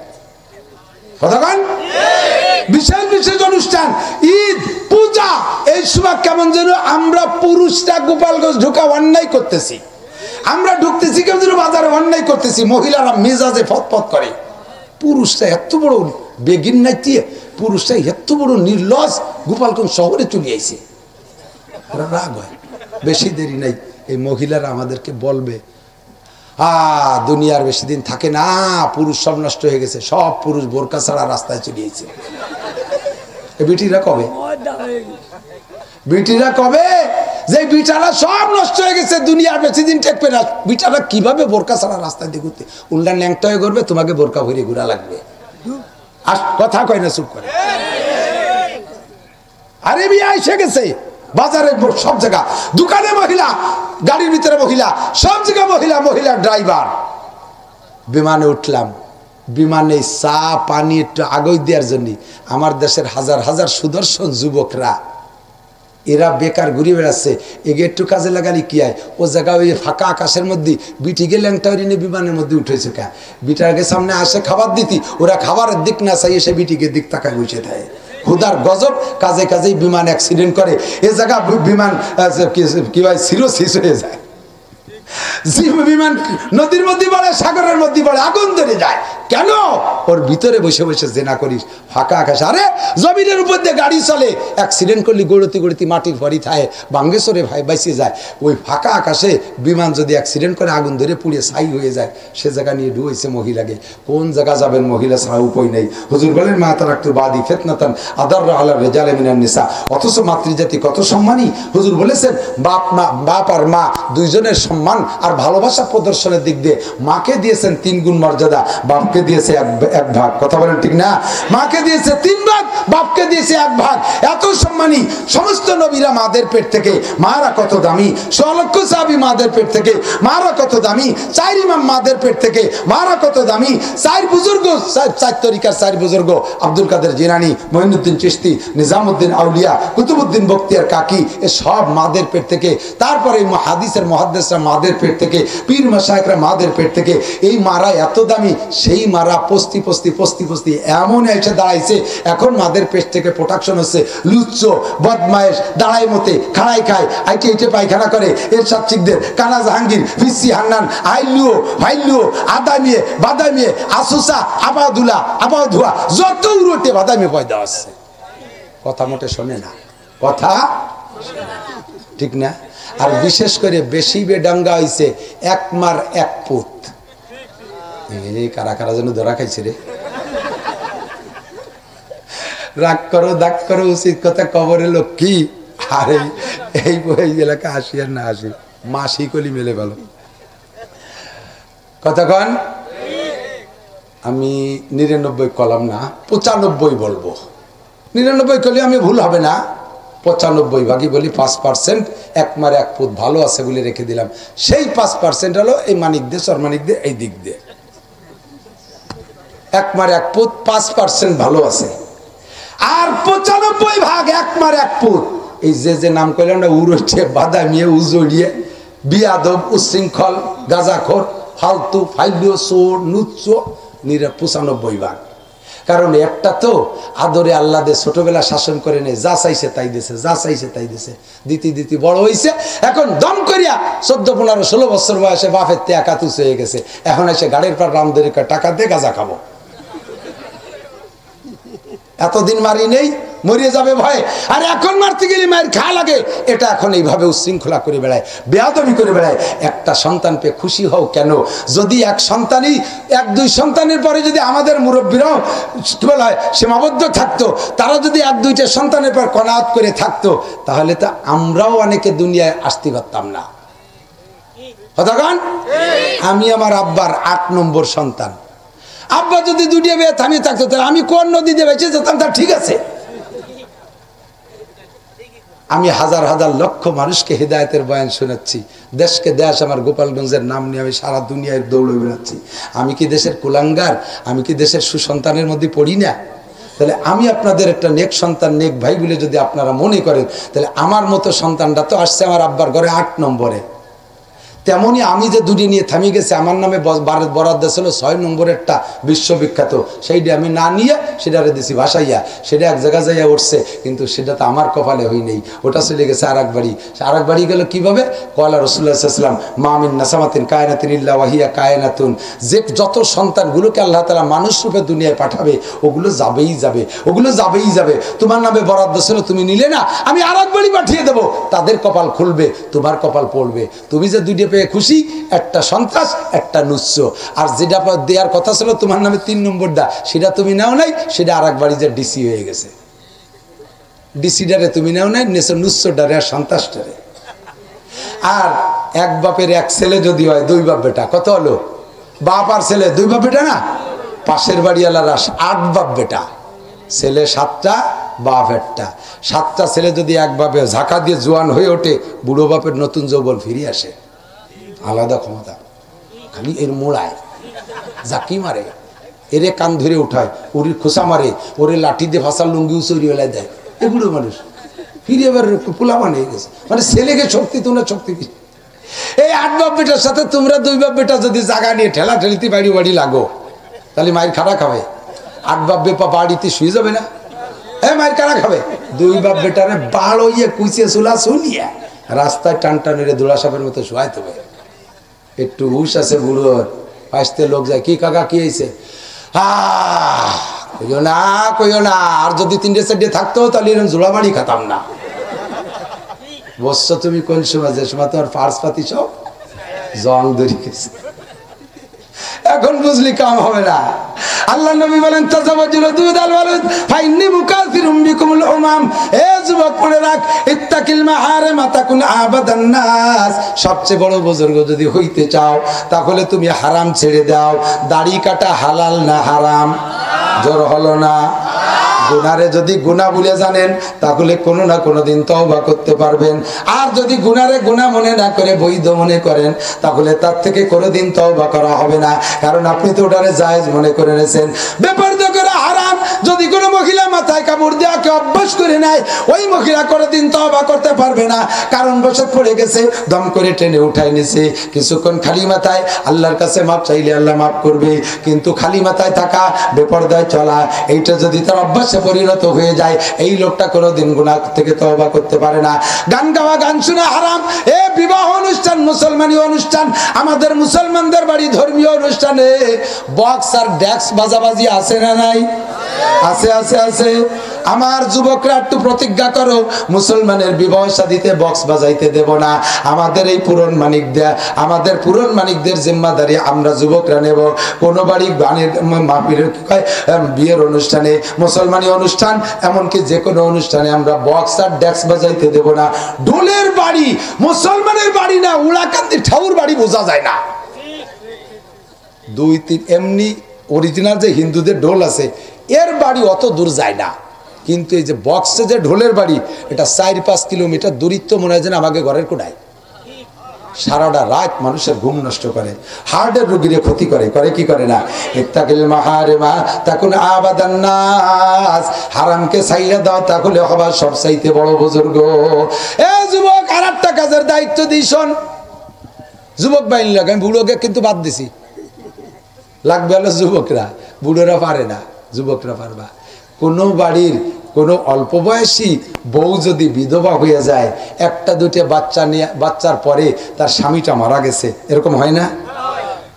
কতক্ষণ বিশেষ বিশেষ অনুষ্ঠান, ঈদ, পূজা, এই সময় কেমন যেন আমরা পুরুষরা গোপালগঞ্জ ঢুকা অন্যায় করতেছি, আমরা ঢুকতেছি কেমন যেন বাজারে অন্যায় করতেছি, মহিলারা মেজাজে ফতফত করে। পুরুষরা এত বড় বেগিন নাইতিয়ে, পুরুষরা এত বড় নির্লজ গোপালগঞ্জ শহরে চলে আইছে, ওরা রাগ হয়। বেশি দেরি নাই, এই মহিলারা আমাদেরকে বলবে দুনিয়ার বেশি দিন থাকে না, পুরুষ সব নষ্ট হয়ে গেছে, সব পুরুষ বোরকা ছাড়া রাস্তায় চলে আইছে। বিটিরা কবে, বিটিরা কবে যে বিটারা সব নষ্ট হয়ে গেছে, দুনিয়ার বেশি দিন টেকবে না, বিটারা কিভাবে বোরকা ছাড়া রাস্তায় দিয়ে ঘুরতে, উল্টা ন্যাংটা হয়ে ঘুরবে, তোমাকে বোরকা ভরে ঘুরা লাগবে। আর কথা কয় না, চুপ করে। আরে বিয়ে এসে গেছে, বাজারে সব জায়গা, দোকানে মহিলা, গাড়ির ভিতরে মহিলা, সব জায়গায় মহিলা, মহিলা ড্রাইভার। বিমানে উঠলাম, বিমানে চা পানি একটু আগই দেওয়ার জন্য আমার দেশের হাজার হাজার সুদর্শন যুবকরা, এরা বেকার ঘুরে বেড়াচ্ছে, এগে একটু কাজে লাগালি কি হয়, ও জায়গায় ওই ফাঁকা আকাশের মধ্যে বিটিকে ল্যাংটারি নিয়ে বিমানের মধ্যে উঠেছে। কে বিটাকে সামনে আসে খাবার দিতি, ওরা খাবারের দিক না চাই এসে বিটিকে দিক তাকায় বসে থাকে। হুদার গজব, কাজে কাজেই বিমান অ্যাক্সিডেন্ট করে, এ জায়গা বিমান কি হয় সিরোসিস হয়ে যায়। বিমান নদীর মধ্যে পড়ে, সাগরের মধ্যে পড়ে, আগুন ধরে যায়। কেন? ওর ভিতরে বসে বসে জেনা করিস। ফাঁকা আকাশ, আরে জমিনের উপর দিয়ে গাড়ি চলে, অ্যাক্সিডেন্ট করলি গড়তি গড়তি মাটির ভরি থায় বাঙ্গেশ্বরে ভাই বাইসে যায়। ওই ফাঁকা আকাশে বিমান যদি অ্যাক্সিডেন্ট করে আগুন ধরে পুড়ে ছাই হয়ে যায়, সে জায়গা নিয়ে ডুয়েছে মহিলাকে। কোন জায়গা যাবেন? মহিলা ছাড়া উপায় নেই। হুজুর বলেন মা তারাকতু বাদি ফিতনাতান আদাররা আলা রিজালি মিনান নিসা। অথচ মাতৃজাতি কত সম্মানী। হুজুর বলেছেন বাপ আর মা দুইজনের সম্মান আর ভালোবাসা প্রদর্শনের দিক দিয়ে মাকে দিয়েছেন 3 গুণ মর্যাদা, বাপকে দিয়েছে এক ভাগ। কথা বলেন ঠিক না? মাকে দিয়েছে 3 ভাগ, বাপকে দিয়েছে 1 ভাগ। এত সম্মানী। সমস্ত নবীরা মাদের পেট থেকে, মারা কত দামি। 100 লক্ষ সাহাবী মাদের পেট থেকে, মারা কত দামি। 4 ইমাম মাদের পেট থেকে, মারা কত দামি। 4 বুজুর্গ, 4 তরিকার 4 বুজুর্গ, আব্দুল কাদের জিলানী, মঈনুদ্দিন চিশতি, নিজামুদ্দিন আউলিয়া, কুতুবুদ্দিন বখতিয়ার কাকি, এ সব মাদের পেট থেকে। তারপরে হাদিসের মুহাদ্দিসরা মাদের পেট থেকে, পীর মাশায়েখরা মাদের পেট থেকে। এই মারা এত দামি, সেই মারা পস্তি পস্তি পস্তি পস্তি এমন এসে দাঁড়াইছে। এখন মাদের পেট থেকে প্রোডাকশন হচ্ছে লুচ্চ, বদমায়েশ, দাঁড়াই মতে, খাড়াই খায়, আইটে আইটে পায়খানা করে। এর সাচ্চিকদের কানা জাহাঙ্গীর, ফিসি হান্নান, আইলুও ভাইলুও, আদামিয়ে বাদামিয়ে, আসুসা, আবাদুলা, আবাধুয়া, যত উড়োটে বাদামি পয়দা আসছে। কথা মোটে শোনে না, কথা ঠিক না। আর বিশেষ করে বেশি বেডাঙ্গা হইছে 1 মার 1 পুত। এই কারা কারা যেন ধরা খাইছে রে। রাগ করো দাগ করো, উচিত কথা কবরে লক্ষ্মী। আর এই এলাকা আসি আর না আসি, মাসি কলি মেলে ভালো কতক্ষণ। আমি 99 কলাম না, 95 বলবো। 99 কলি আমি ভুল হবে না, 95 ভাগই বলি। 5% 1 মার 1 পুত ভালো আছে বলে রেখে দিলাম। সেই 5% হলো এই মানিক দিয়ে, সরমানিক দিয়ে, এই দিক দিয়ে। 1 মার 1 পুত 5% ভালো আছে। আর 95 ভাগ 1 মার 1 পুত। এই যে নাম করলাম না, উড়োচ্ছে, বাদামিয়ে, উজড়িয়ে, বিয়াদব, উশৃঙ্খল, গাঁজাখোর, ফালতু, ফাইলিও, চোর, নুচ্চ, 95 ভাগ। কারণ একটা তো আদরে আল্লাহ দে ছোটবেলা শাসন করে নেই, যা চাইছে তাই দিছে, যা চাইছে তাই দিছে, দিতি দিতি বড় হয়েছে। এখন দম করিয়া 14, 15, 16 বছর বয়সে বাপের তে একাতুস হয়ে গেছে। এখন এসে গাড়ির পর রাম ধরে টাকা দিয়ে গাঁজা খাবো। এতদিন মারি নেই, মরিয়ে যাবে ভয়। আর এখন মারতে গেলে মায়ের খা লাগে। এটা এখন এইভাবে উচ্ছৃঙ্খলা করে বেড়ায়, বেয়াদবি করে বেড়ায়। একটা সন্তান পেয়ে খুশি হও কেন? যদি 1 সন্তানই, 1-2 সন্তানের পরে যদি আমাদের মুরব্বীরাও সীমাবদ্ধ থাকতো, তারা যদি 1-2টা সন্তানের পর কনাআত করে থাকতো, তাহলে তো আমরাও অনেকে দুনিয়ায় আসতে পারতাম না। কতক্ষণ? আমি আমার আব্বার 8 নম্বর সন্তান। আব্বা যদি 2টা বিয়ে থামিয়ে থাকতো, তাহলে আমি কোন নদীতে বেঁচে যেতাম, তা ঠিক আছে। আমি হাজার হাজার লক্ষ মানুষকে হেদায়েতের বয়ান শোনাচ্ছি। দেশকে দেশ আমার গোপালগঞ্জের নাম নিয়ে আমি সারা দুনিয়ায় দৌড়ে বেড়াচ্ছি। আমি কি দেশের কুলাঙ্গার? আমি কি দেশের সুসন্তানের মধ্যে পড়ি না? তাহলে আমি আপনাদের একটা নেক সন্তান, নেক ভাই বলে যদি আপনারা মনে করেন, তাহলে আমার মতো সন্তানটা তো আসছে আমার আব্বার ঘরে 8 নম্বরে। তেমনি আমি যে 2টি নিয়ে থামিয়ে গেছে, আমার নামে বরাদ্দ ছিল 6 নম্বরেরটা বিশ্ববিখ্যাত, সেইটা আমি না নিয়ে সেটারে দিছি ভাসাইয়া। সেটা এক জায়গা যাইয়া উঠছে, কিন্তু সেটা তো আমার কপালে হই নেই, ওটা চলে গেছে আর এক বাড়ি। আর এক বাড়ি গেল কীভাবে? কয়লা রাসূলুল্লাহ সাল্লাল্লাহু আলাইহি ওয়াসাল্লাম মামিন নাসামাতিন কায়নাতিন ইল্লা ওয়াহিয়া কায়নাতুন। যে যত সন্তানগুলোকে আল্লাহ তাআলা মানুষ রূপে দুনিয়ায় পাঠাবে, ওগুলো যাবেই যাবে, ওগুলো যাবেই যাবে। তোমার নামে বরাদ্দ ছিল, তুমি নিলে না, আমি আর এক বাড়ি পাঠিয়ে দেবো, তাদের কপাল খুলবে, তোমার কপাল পড়বে। তুমি যে 2টি পেয়ে খুশি, একটা সন্ত্রাস, একটা নুচ্ছ। আর যেটা দেওয়ার কথা ছিল তোমার নামে 3 নম্বরটা, সেটা তুমি নাও নাই, সেটা আর এক বাড়ি যে ডিসি হয়ে গেছে। ডিসিডারে তুমি নাও নাই, নেছো নুচ্ছডারে আর সন্ত্রাসটারে। আর 1 বাপের 1 ছেলে যদি হয়, 2 বাপ বেটা, কত হলো? বাপ আর ছেলে 2 বাপ বেটা না? পাশের বাড়িওয়ালারা 8 বাপ বেটা, ছেলে 7টা, বাপ 1টা। 7টা ছেলে যদি 1 বাপে ঝাঁকা দিয়ে জোয়ান হয়ে ওঠে, বুড়ো বাপের নতুন যৌবন ফিরে আসে। আলাদা ক্ষমতা। খালি এর মোড়ায় জাকি মারে, এরে কান ধরে উঠায়, ওর খোসা মারে, ওরে লাঠি দিয়ে ভাষার লুঙ্গি উচুরি বেলায় দেয়। এগুলো মানুষ ফিরে এবার পোলা বানিয়ে গেছে। মানে ছেলেকে শক্তি, তোমরা শক্তি দিচ্ছে। এই 8 বাপ বেটার সাথে তোমরা 2 বাপ বেটা যদি জায়গা নিয়ে ঠেলা ঠেলিতে বাড়ি বাড়ি লাগো, তাহলে মায়ের খাড়া খাবে। 8 বাপ বেপা বাড়িতে শুয়ে যাবে না? হ্যাঁ, মায়ের খাড়া খাবে। 2 বাপ বেটারে বাড় হইয়ে কুইছে চুলা চুলিয়া রাস্তায় টান টানেরে দোড়া সাপের মতো শোয়াইতে হবে। একটু হুশ আছে বুড়োর, পাশতে লোক যায়, কি কাকা কি হয়েছে? কইও না কইও না, আর যদি 3-4 থাকতো তাহলে এরকম জোড়াবাড়ি খাতাম না। বসছো তুমি কোন সময়, যে সময় তোমার ফার্স পাতি সব জং ধরে গেছে। এখন বুঝলি কাম হবে না। আল্লাহ নবী বলেন তাজাওয়াজুল দুদাল ওয়ালুদ ফাইন্নী মুকাসিরুম বিকুমুল উমাম। এ যুবক মনে রাখ, ইত্তাকিল মাহারিম তাকুন আবাদান নাস। সবচেয়ে বড় বুজুর্গ যদি হইতে চাও তাহলে তুমি হারাম ছেড়ে দাও। দাড়ি কাটা হালাল না হারাম? জোর হলো না? গুনারে যদি গুনাহ বলে জানেন তাহলে কোনো না কোনো দিন তওবা করতে পারবেন। আর যদি গুনারে গুনাহ মনে না করে বৈধ মনে করেন তাহলে তার থেকে কোনোদিন তওবা করা হবে না, কারণ আপনি তো ওটারে জায়েজ মনে করে নিয়েছেন। বেপরদা করা হারাম। যদি কোনো মহিলা মাথায় কাপড় দেওয়াকে অভ্যাস করে নেয়, ওই মহিলা কোনোদিন তওবা করতে পারবে না, কারণ বসে পড়ে গেছে, দম করে টেনে উঠাই নিছে। কিছুক্ষণ খালি মাথায় আল্লাহর কাছে মাপ চাইলে আল্লাহ মাফ করবে, কিন্তু খালি মাথায় থাকা, বেপরদায় চলা, এইটা যদি তার অভ্যাস পরিণত হয়ে যায়, এই লোকটা কোনোদিন গুনাহ থেকে তওবা করতে পারে না। গান গাওয়া, গান শোনা হারাম। এ বিবাহ অনুষ্ঠান, মুসলমানি অনুষ্ঠান, আমাদের মুসলমানদের বাড়ি ধর্মীয় অনুষ্ঠানে বক্স আর ডেক্স বাজাবাজি আছে না নাই? আছে আছে আছে। আমার যুবকরা একটু প্রতিজ্ঞা করো, মুসলমানের বিবাহ শাদীতে বক্স বাজাইতে দেব না। আমাদের এই পুরন মানিকদের, আমাদের পুরন মানিকদের জিম্মাদারি আমরা যুবকরা নেব। কোন বাড়ি গানের মাহফিলের বিয়ের অনুষ্ঠানে, মুসলমানি অনুষ্ঠান, এমনকি যে কোনো অনুষ্ঠানে আমরা বক্স আর ডেক্স বাজাইতে দেব না। ঢোলের বাড়ি মুসলমানের বাড়ি না, উলাকান্দি ঠাউর বাড়ি বোঝা যায় না। 2-3 এমনি অরিজিনাল যে হিন্দুদের ঢোল আছে এর বাড়ি অত দূর যায় না, কিন্তু এই যে বক্সে যে ঢোলের বাড়ি, এটা 4-5 কিলোমিটার দূরত্ব মনে হয় যেন আমাকে ঘরের কোটায়। সারাটা রাত মানুষের ঘুম নষ্ট করে, হার্টের রোগীরে ক্ষতি করে, করে কি করে না? ইত্তাকিল মাহারিমা তাকুন আবাদান নাস। হারামকে ছাইড়া দাও, তাহলে হবা সবচাইতে বড় বুজুর্গ। এ যুবক, আর একটা কাজের দায়িত্ব দিই শোন। যুবক বাহিনী লাগে, আমি বুড়োকে কিন্তু বাদ দিছি। লাগবে হলো যুবকরা, বুড়োরা পারে না, যুবকরা পারবা। কোনো বাড়ির কোনো অল্প বয়সী বউ যদি বিধবা হয়ে যায়, 1-2 বাচ্চা নিয়ে, বাচ্চার পরে তার স্বামীটা মারা গেছে, এরকম হয় না?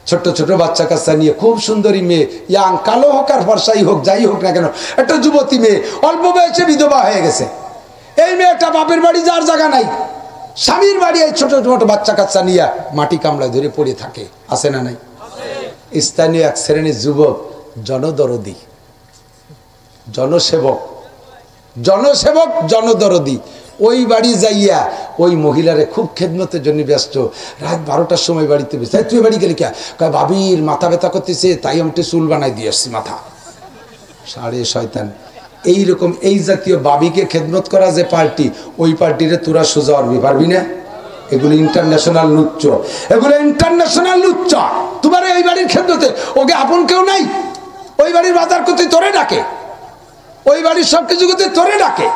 ছোট ছোট বাচ্চা কাচ্চা নিয়ে খুব সুন্দরী মেয়ে, ইয়াং, কালো হোক আর ফর্সাই হোক, যাই হোক না কেন, একটা যুবতী মেয়ে অল্প বয়সে বিধবা হয়ে গেছে। এই মেয়েটা বাপের বাড়ি যার জায়গা নাই, স্বামীর বাড়ি এই ছোট ছোট বাচ্চা কাচ্চা নিয়ে মাটি কামড়ায় ধরে পড়ে থাকে, আছে না নাই? স্থানীয় এক শ্রেণীর যুবক জনদরদি, জনসেবক, জনসেবক, জনদরদি, ওই বাড়ি যাইয়া ওই মহিলারে খুব খেদমতের জন্য ব্যস্ত। রাত 12টার সময় বাড়িতে ব্যস্ত। তুই বাড়ি গেলি কে? কয় ভাবির মাথা ব্যথা করতেছে, তাই আমি চুল বানাই দিয়ে আসছি মাথা। সাড়ে শয়তান। এইরকম এই জাতীয় বাবিকে খেদমত করা যে পার্টি, ওই পার্টিরে তোরা সোজা অরবি পারবি না। এগুলো ইন্টারন্যাশনাল লুচ্চ, এগুলো ইন্টারন্যাশনাল লুচ্চ। তোমার এই বাড়ির খেদমতে ওকে আপন কেউ নাই, ওই বাড়ির বাজার করতে তোরে ডাকে, ওই বাড়ির সবকিছু করতে তোরে ডাকে।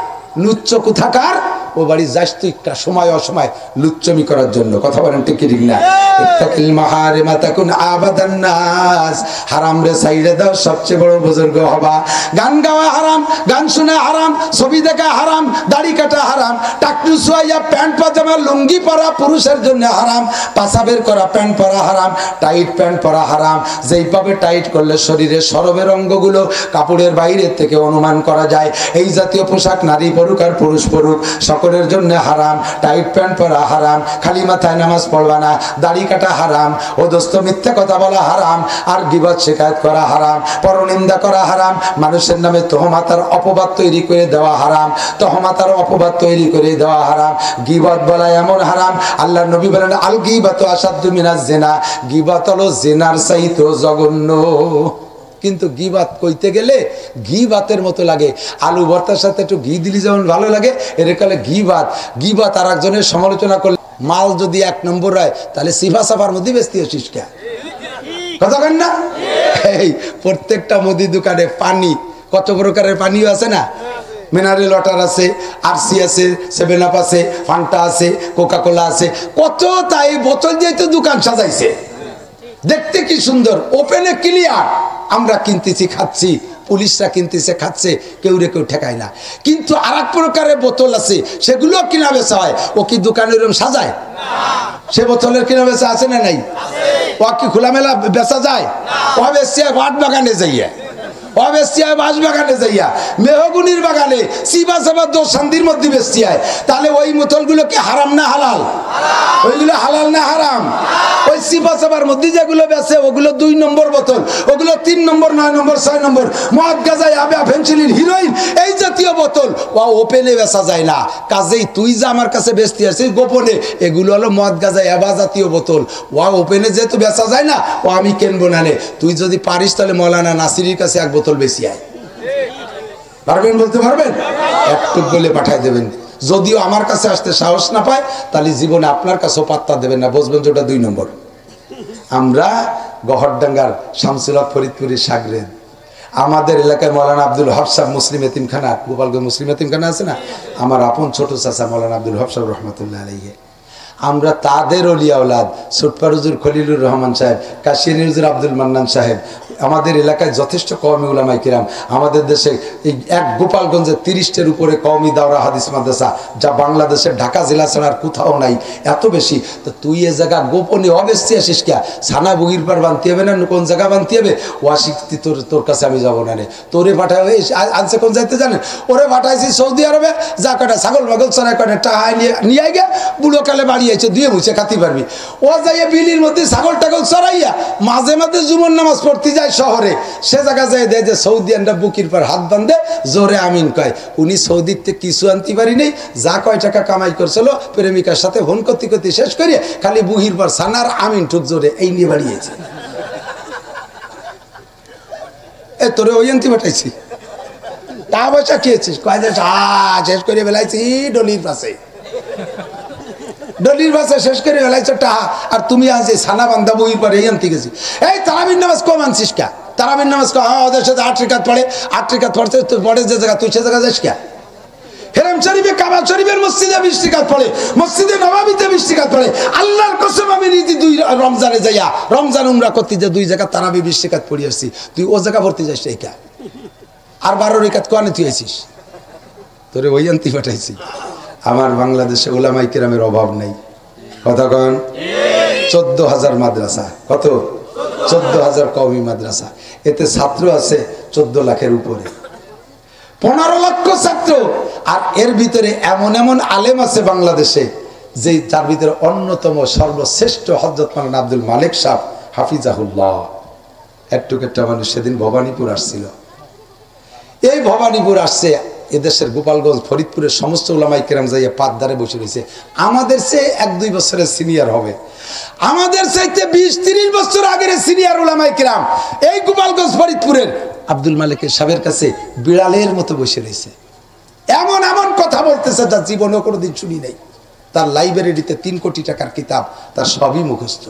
লুচ্চ কোথাকার? ও বাড়ি যাস তুই একটা সময় অসময় লুচ্চমি করার জন্য। কথা বলেন ঠিক ঠিক না? ইত্তাকিল মাহারিমা তাকুন আবাদান নাস। হারাম রে সাইডে দাও, সবচেয়ে বড় বুজুর্গ হবা। গান গাওয়া হারাম, গান শোনা হারাম, ছবি দেখা হারাম, দাড়ি কাটা হারাম, টাকলু সোয়া প্যান্ট পাজামা লুঙ্গি পরা পুরুষের জন্য হারাম, পাছা বের করা প্যান্ট পরা হারাম, টাইট প্যান্ট পরা হারাম। যেইভাবে টাইট করলে শরীরের সরবের অঙ্গগুলো কাপড়ের বাইরে থেকে অনুমান করা যায়, এই জাতীয় পোশাক নারী পরুক আর পুরুষ পরুক সকলের জন্য হারাম। টাইট প্যান্ট পরা হারাম, খালি মাথায় নামাজ পড়বা না, দাড়ি কাটা হারাম, ও দোস্ত মিথ্যা কথা বলা হারাম, আর গীবত শিকায়ত করা হারাম, পরনিন্দা করা হারাম, মানুষের নামে তহমাতার অপবাদ তৈরি করে দেওয়া হারাম, তহমাতার অপবাদ তৈরি করে দেওয়া হারাম। গীবত বলা এমন হারাম, আল্লাহর নবী বলেন আল গীবাতু আসাদ্দু মিনাজ জিনা। গীবত হলো জিনার চাইতেও জঘন্য। কিন্তু গীবাত কইতে গেলে গীবাতের মতো লাগে। আলু ভর্তার সাথে একটু ঘি দিলি যেমন ভালো লাগে, এর কালে গীবাত। গীবাত আর একজনের সমালোচনা করলে মাল যদি 1 নম্বর হয়, তাহলে সিফা সাফার মধ্যে বেচতে আসিস কে? কথা কেন না? এই প্রত্যেকটা মুদি দোকানে পানি, কত প্রকারের পানিও আছে না? মিনারেল ওয়াটার আছে, আরসি আছে, 7 আপ আছে, ফান্টা আছে, কোকা কোলা আছে, কত তাই বোতল দিয়ে তো দোকান সাজাইছে। দেখতে কি সুন্দর, ওপেনে ক্লিয়ার। আমরা কিনতেছি, খাচ্ছি, পুলিশরা কিনতেছে, খাচ্ছে, কেউ রে কেউ ঠেকায় না। কিন্তু আর এক প্রকারের বোতল আছে, সেগুলো কিনা বেচা হয়। ও কি দোকানে এরকম সাজায়? সে বোতলের কিনা বেচা আছে না নাই? ও কি খোলামেলা বেচা যায়? ও বেশি বাট বাগানে যাইয়া, ও বেশি বাঁশ বাগানে যাইয়া, মেহগুনির বাগানে সিবা সাবা দোষ শান্তির মধ্যে বেশি হয়। তাহলে ওই বোতলগুলো কি হারাম না হালাল? ওইগুলো হালাল না হারাম? ওই সিবা সাবার মধ্যে যেগুলো বেচে ওগুলো 2 নম্বর বোতল, ওগুলো 3 নম্বর, 9 নম্বর, 6 নম্বর মদ গাঁজা ইয়াবা ফেন্সিডিল হিরোইন এই জাতীয় বোতল ও ওপেনে বেচা যায় না। কাজেই তুই যে আমার কাছে বেচতে আসছিস গোপনে, এগুলো হলো মদ গাঁজা ইয়াবা জাতীয় বোতল, ও ওপেনে যেহেতু বেচা যায় না ও আমি কিনবো না। নে তুই যদি পারিস তাহলে মৌলানা নাসিরের কাছে এক বোতল বেশি আয়। পারবেন? বলতে পারবেন? একটু বলে পাঠায় দেবেন। যদিও আমার কাছে আসতে সাহস না পায় তাহলে জীবনে আপনার কাছেও পাত্তা দেবেন না, বুঝবেন যে ওটা 2 নম্বর। আমরা গহরডাঙ্গার শামসুল হক ফরিদপুরের সাগরেদ, আমাদের এলাকায় মৌলানা আব্দুল ওয়াহাব সাহেব মুসলিম এতিমখানা, গোপালগঞ্জ মুসলিম এতিমখানা আছে না, আমার আপন ছোট চাচা মৌলানা আব্দুল ওয়াহাব সাহেব রহমতুল্লাহ আলাইহি, আমরা তাদের ওলিয়া আওলাদ। সুটপার হুজুর খলিলুর রহমান সাহেব, কাশিয়ানী হুজুর আব্দুল মান্নান সাহেব, আমাদের এলাকায় যথেষ্ট কওমি উলামায়ে কিরাম। আমাদের দেশে এই এক গোপালগঞ্জে 30টার উপরে কওমি দাওরা হাদিস মাদ্রাসা, যা বাংলাদেশের ঢাকা জেলা ছাড়া আর কোথাও নাই, এত বেশি। তো তুই এ জায়গা গোপনে অবেস্তি আসিস কে? ছানা বগির পার বানতে হবে না, কোন জায়গা বানতে হবে? ওয়াশিক্তি তোর কাছে আমি যাবো না রে, তোরে পাঠায় আনছে কোন যাইতে জানেন? ওরে পাঠাইছি সৌদি আরবে, যা কটা ছাগল মাগল চড়াই কটা টাকা নিয়ে গে বুড়ো কালে বাড়ি আছে, দুয়ে মুছে খাতি পারবি। ও যাইয়া বিলির মধ্যে ছাগল টাগল চড়াইয়া মাঝে মাঝে জুমন নামাজ পড়তে যায় শহরে, সে জায়গা যায় দেয় যে সৌদিয়ানরা বুকির পর হাত বান্ধে জোরে আমিন কয়। উনি সৌদিতে কিছু আনতে পারি নেই, যা কয় টাকা কামাই করছিল প্রেমিকার সাথে ফোন করতে করতে শেষ করিয়ে খালি বুহির পর সানার আমিন ঠুক জোরে এই নিয়ে বাড়িয়েছে। এ তোরে ওই আনতে পাঠাইছি, তা পয়সা খেয়েছিস? কয় যে শেষ করে বেলাইছি ডলির পাশে, ডলির ভাষা শেষ করে ফেলাইছো টাহা, আর তুমি আজ সানা বান্ধা বই পরে এই আনতে গেছি। এই তারাবির নামাজ কম আনছিস কে? তারাবির নামাজ ওদের সাথে 8 রাকাত পড়ে, 8 রাকাত পড়ছে, তুই পড়ে যে জায়গা তুই সে জায়গা যাস কে? হেরাম শরীফে কাবা শরীফের মসজিদে 20 রাকাত পড়ে, মসজিদে নববীতে 20 রাকাত পড়ে। আল্লাহর কসম আমি নিজে 2 রমজানে যাইয়া রমজান উমরা করতে যে 2 জায়গা তারাবি 20 রাকাত পড়ে আসছি, তুই ও জায়গা পড়তে যাস এই কে? আর 12 রাকাত কোয়ানে তুই আছিস? তোরে ওই আনতে পাঠাইছি। আমার বাংলাদেশে উলামায়ে কিরামের অভাব নেই, কথা কন। 14,000 মাদ্রাসা, কত? 14,000 কওমি মাদ্রাসা, এতে ছাত্র আছে 14 লাখের উপরে, 15 লক্ষ ছাত্র। আর এর ভিতরে এমন এমন আলেম আছে বাংলাদেশে যে তার ভিতরে অন্যতম সর্বশ্রেষ্ঠ হযরত মাওলানা আব্দুল মালিক সাহেব হাফিজাহুল্লাহ। একটা মানুষ সেদিন ভবানীপুর আসছিল, এই ভবানীপুর আসছে, এদেশের গোপালগঞ্জ ফরিদপুরের সমস্ত উলামায়ে কিরাম যাইয়া পাতদারে বসে রয়েছে। আমাদের চেয়ে 1-2 বছরের সিনিয়র হবে, আমাদের চাইতে 20-30 বছর আগের সিনিয়র উলামায়ে কিরাম এই গোপালগঞ্জ ফরিদপুরের আব্দুল মালিকের সাহেবের কাছে বিড়ালের মতো বসে রয়েছে। এমন এমন কথা বলতেছে যা জীবনেও কোনোদিন শুনি নাই। তার লাইব্রেরিতে 3 কোটি টাকার কিতাব, তার সবই মুখস্থ।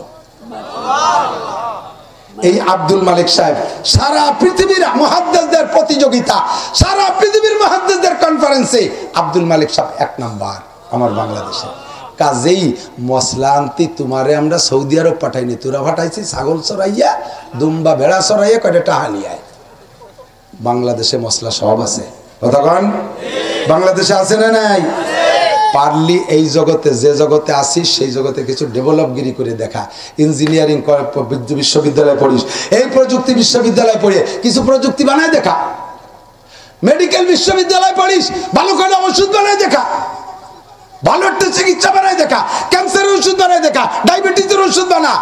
এই আব্দুল মালিক সাহেব সারা পৃথিবীর মুহাদ্দিসদের প্রতিযোগিতা, সারা পৃথিবীর মুহাদ্দিসদের কনফারেন্সে আব্দুল মালিক সাহেব 1 নাম্বার আমার বাংলাদেশে। কাজেই মশলা আনতে তোমারে আমরা সৌদি আরব পাঠাইনি, তোরা পাঠাইছি ছাগল চড়াইয়া, দুম্বা ভেড়া চড়াইয়া কয়টা টাকা নিয়ে। বাংলাদেশে মশলা সব আছে, কতক্ষণ বাংলাদেশে আছে না নাই? পারলি এই জগতে, যে জগতে আসিস সেই জগতে কিছু ডেভেলপগিরি করে দেখা। ইঞ্জিনিয়ারিং বিশ্ববিদ্যালয়ে পড়িস, এই প্রযুক্তি বিশ্ববিদ্যালয়ে পড়ে কিছু প্রযুক্তি বানায় দেখা। মেডিকেল বিশ্ববিদ্যালয়ে পড়িস, ভালো করে ওষুধ বানায় দেখা, ভালো একটা চিকিৎসা বানায় দেখা, ক্যান্সারের ওষুধ বানায় দেখা, ডায়াবেটিসের ওষুধ বানা,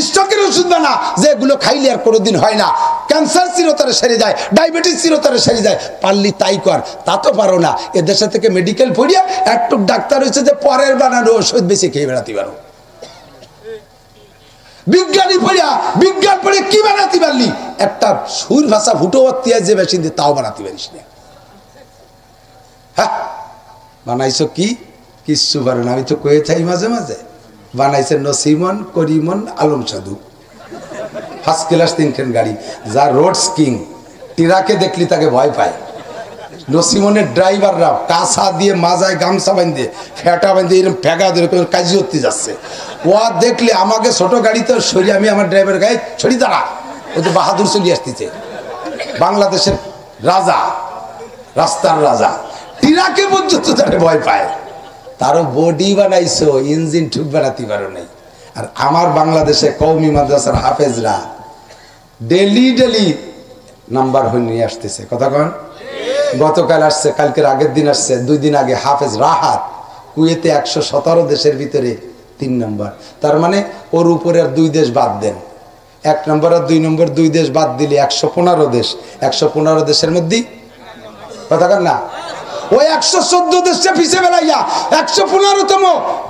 স্ট্রোকের ওষুধ বানা, যেগুলো খাইলে আর কোনোদিন হয় না। ক্যান্সার চিরতরে সেরে যায়, ডায়াবেটিস চিরতরে সেরে যায়। পারলি তাই কর, তা তো পারো না। এদেশে থেকে মেডিকেল পড়িয়া একটু ডাক্তার হয়েছে যে পরের বানানো ওষুধ বেশি খেয়ে বেড়াতে পারো। বিজ্ঞানী পড়িয়া বিজ্ঞান পড়ে কি বানাতে পারলি? একটা সুর ভাষা ফুটো যে মেশিন দিয়ে তাও বানাতে পারিস না। হ্যাঁ, বানাইছো কি? কিচ্ছু পারো না। আমি তো কয়ে চাই মাঝে মাঝে, বানাইছে নসিমন, করিমন, আলম সাধু, 1st ক্লাস 3 গাড়ি, যা রোডস কিং। টিরাকে দেখলি তাকে ভয় পায়। নসিমনের ড্রাইভাররা কাঁসা দিয়ে মাজায় গামছা বাঁধে, ফেটা বাঁধে, এরকম ফেঁকা ধরে কাজী করতে যাচ্ছে। ও দেখলে আমাকে ছোট গাড়িতে সরিয়ে, আমি আমার ড্রাইভার গায়ে ছড়ি দাঁড়া, ও তো বাহাদুর চলে আসতেছে। বাংলাদেশের রাজা, রাস্তার রাজা, টিরাকে পর্যন্ত তারা ভয় পায়। তারও বডি বানাইছো, ইঞ্জিন ঠিক বানাতে পারো নাই। আর আমার বাংলাদেশে কওমি মাদ্রাসার হাফেজরা ডেলি ডেলি নাম্বার হয়ে নিয়ে আসতেছে, কথা কন। গতকাল আসছে, কালকের আগের দিন আসছে, 2 দিন আগে হাফেজ রাহাত কুয়েতে 117 দেশের ভিতরে 3 নম্বর। তার মানে ওর উপরে আর 2 দেশ বাদ দেন, 1 নম্বর আর 2 নম্বর 2 দেশ বাদ দিলে 115 দেশ। 115 দেশের মধ্যে কথা কন না, ওই 114 দেশে পিছিয়ে বেলাইয়া 115তম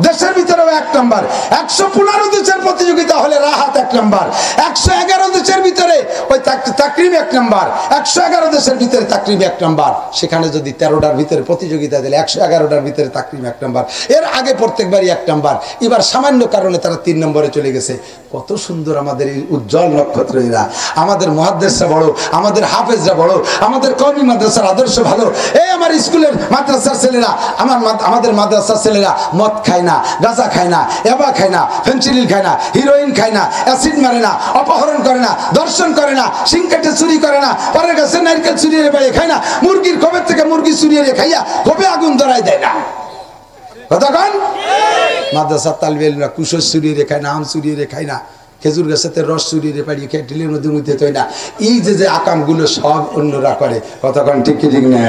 দেশের ভিতরে 1 নম্বর। 115 দেশের প্রতিযোগিতা হলে রাহাত 1 নম্বর। 111 দেশের ভিতরে ওই তাকরিম 1 নম্বর। 111 দেশের ভিতরে তাকরিম 1 নম্বর। সেখানে যদি 13টার ভিতরে প্রতিযোগিতা দিলে 111টার ভিতরে তাকরিম 1 নম্বর। এর আগে প্রত্যেকবারই 1 নম্বর, এবার সামান্য কারণে তারা 3 নম্বরে চলে গেছে। কত সুন্দর আমাদের এই উজ্জ্বল নক্ষত্র এরা। আমাদের মুহাদ্দিসরা বড়, আমাদের হাফেজরা বড়, আমাদের কওমি মাদ্রাসার আদর্শ ভালো। এই আমার স্কুলের মাদ্রাসার ছেলেরা, আমাদের মাদ্রাসার ছেলেরা মদ খায় না, গাঁজা খায় না, এবা খায় না, ফেন্সিডিল খায় না, হিরোইন খায় না, অ্যাসিড মারে না, অপহরণ করে না, দর্শন করে না, সিংকেটে চুরি করে না, পরের কাছে নারকেল চুরিয়ে বেড়ে খায় না, মুরগির খোপের থেকে মুরগি চুরিয়ে খাইয়া খোপে আগুন ধরাই দেয় না। কতক্ষণ মাদ্রাসার তালিবে ইলমরা কুশোর চুরিয়ে খায় না, আম চুরিয়ে খায় না, খেজুর গাছেতে রস চুরিয়ে পাড়িয়ে খেয়ে ঢিলের মধ্যে মুইতে তৈ না। এই যে আকামগুলো সব অন্যরা করে, কতক্ষণ ঠিক কি ঠিক না?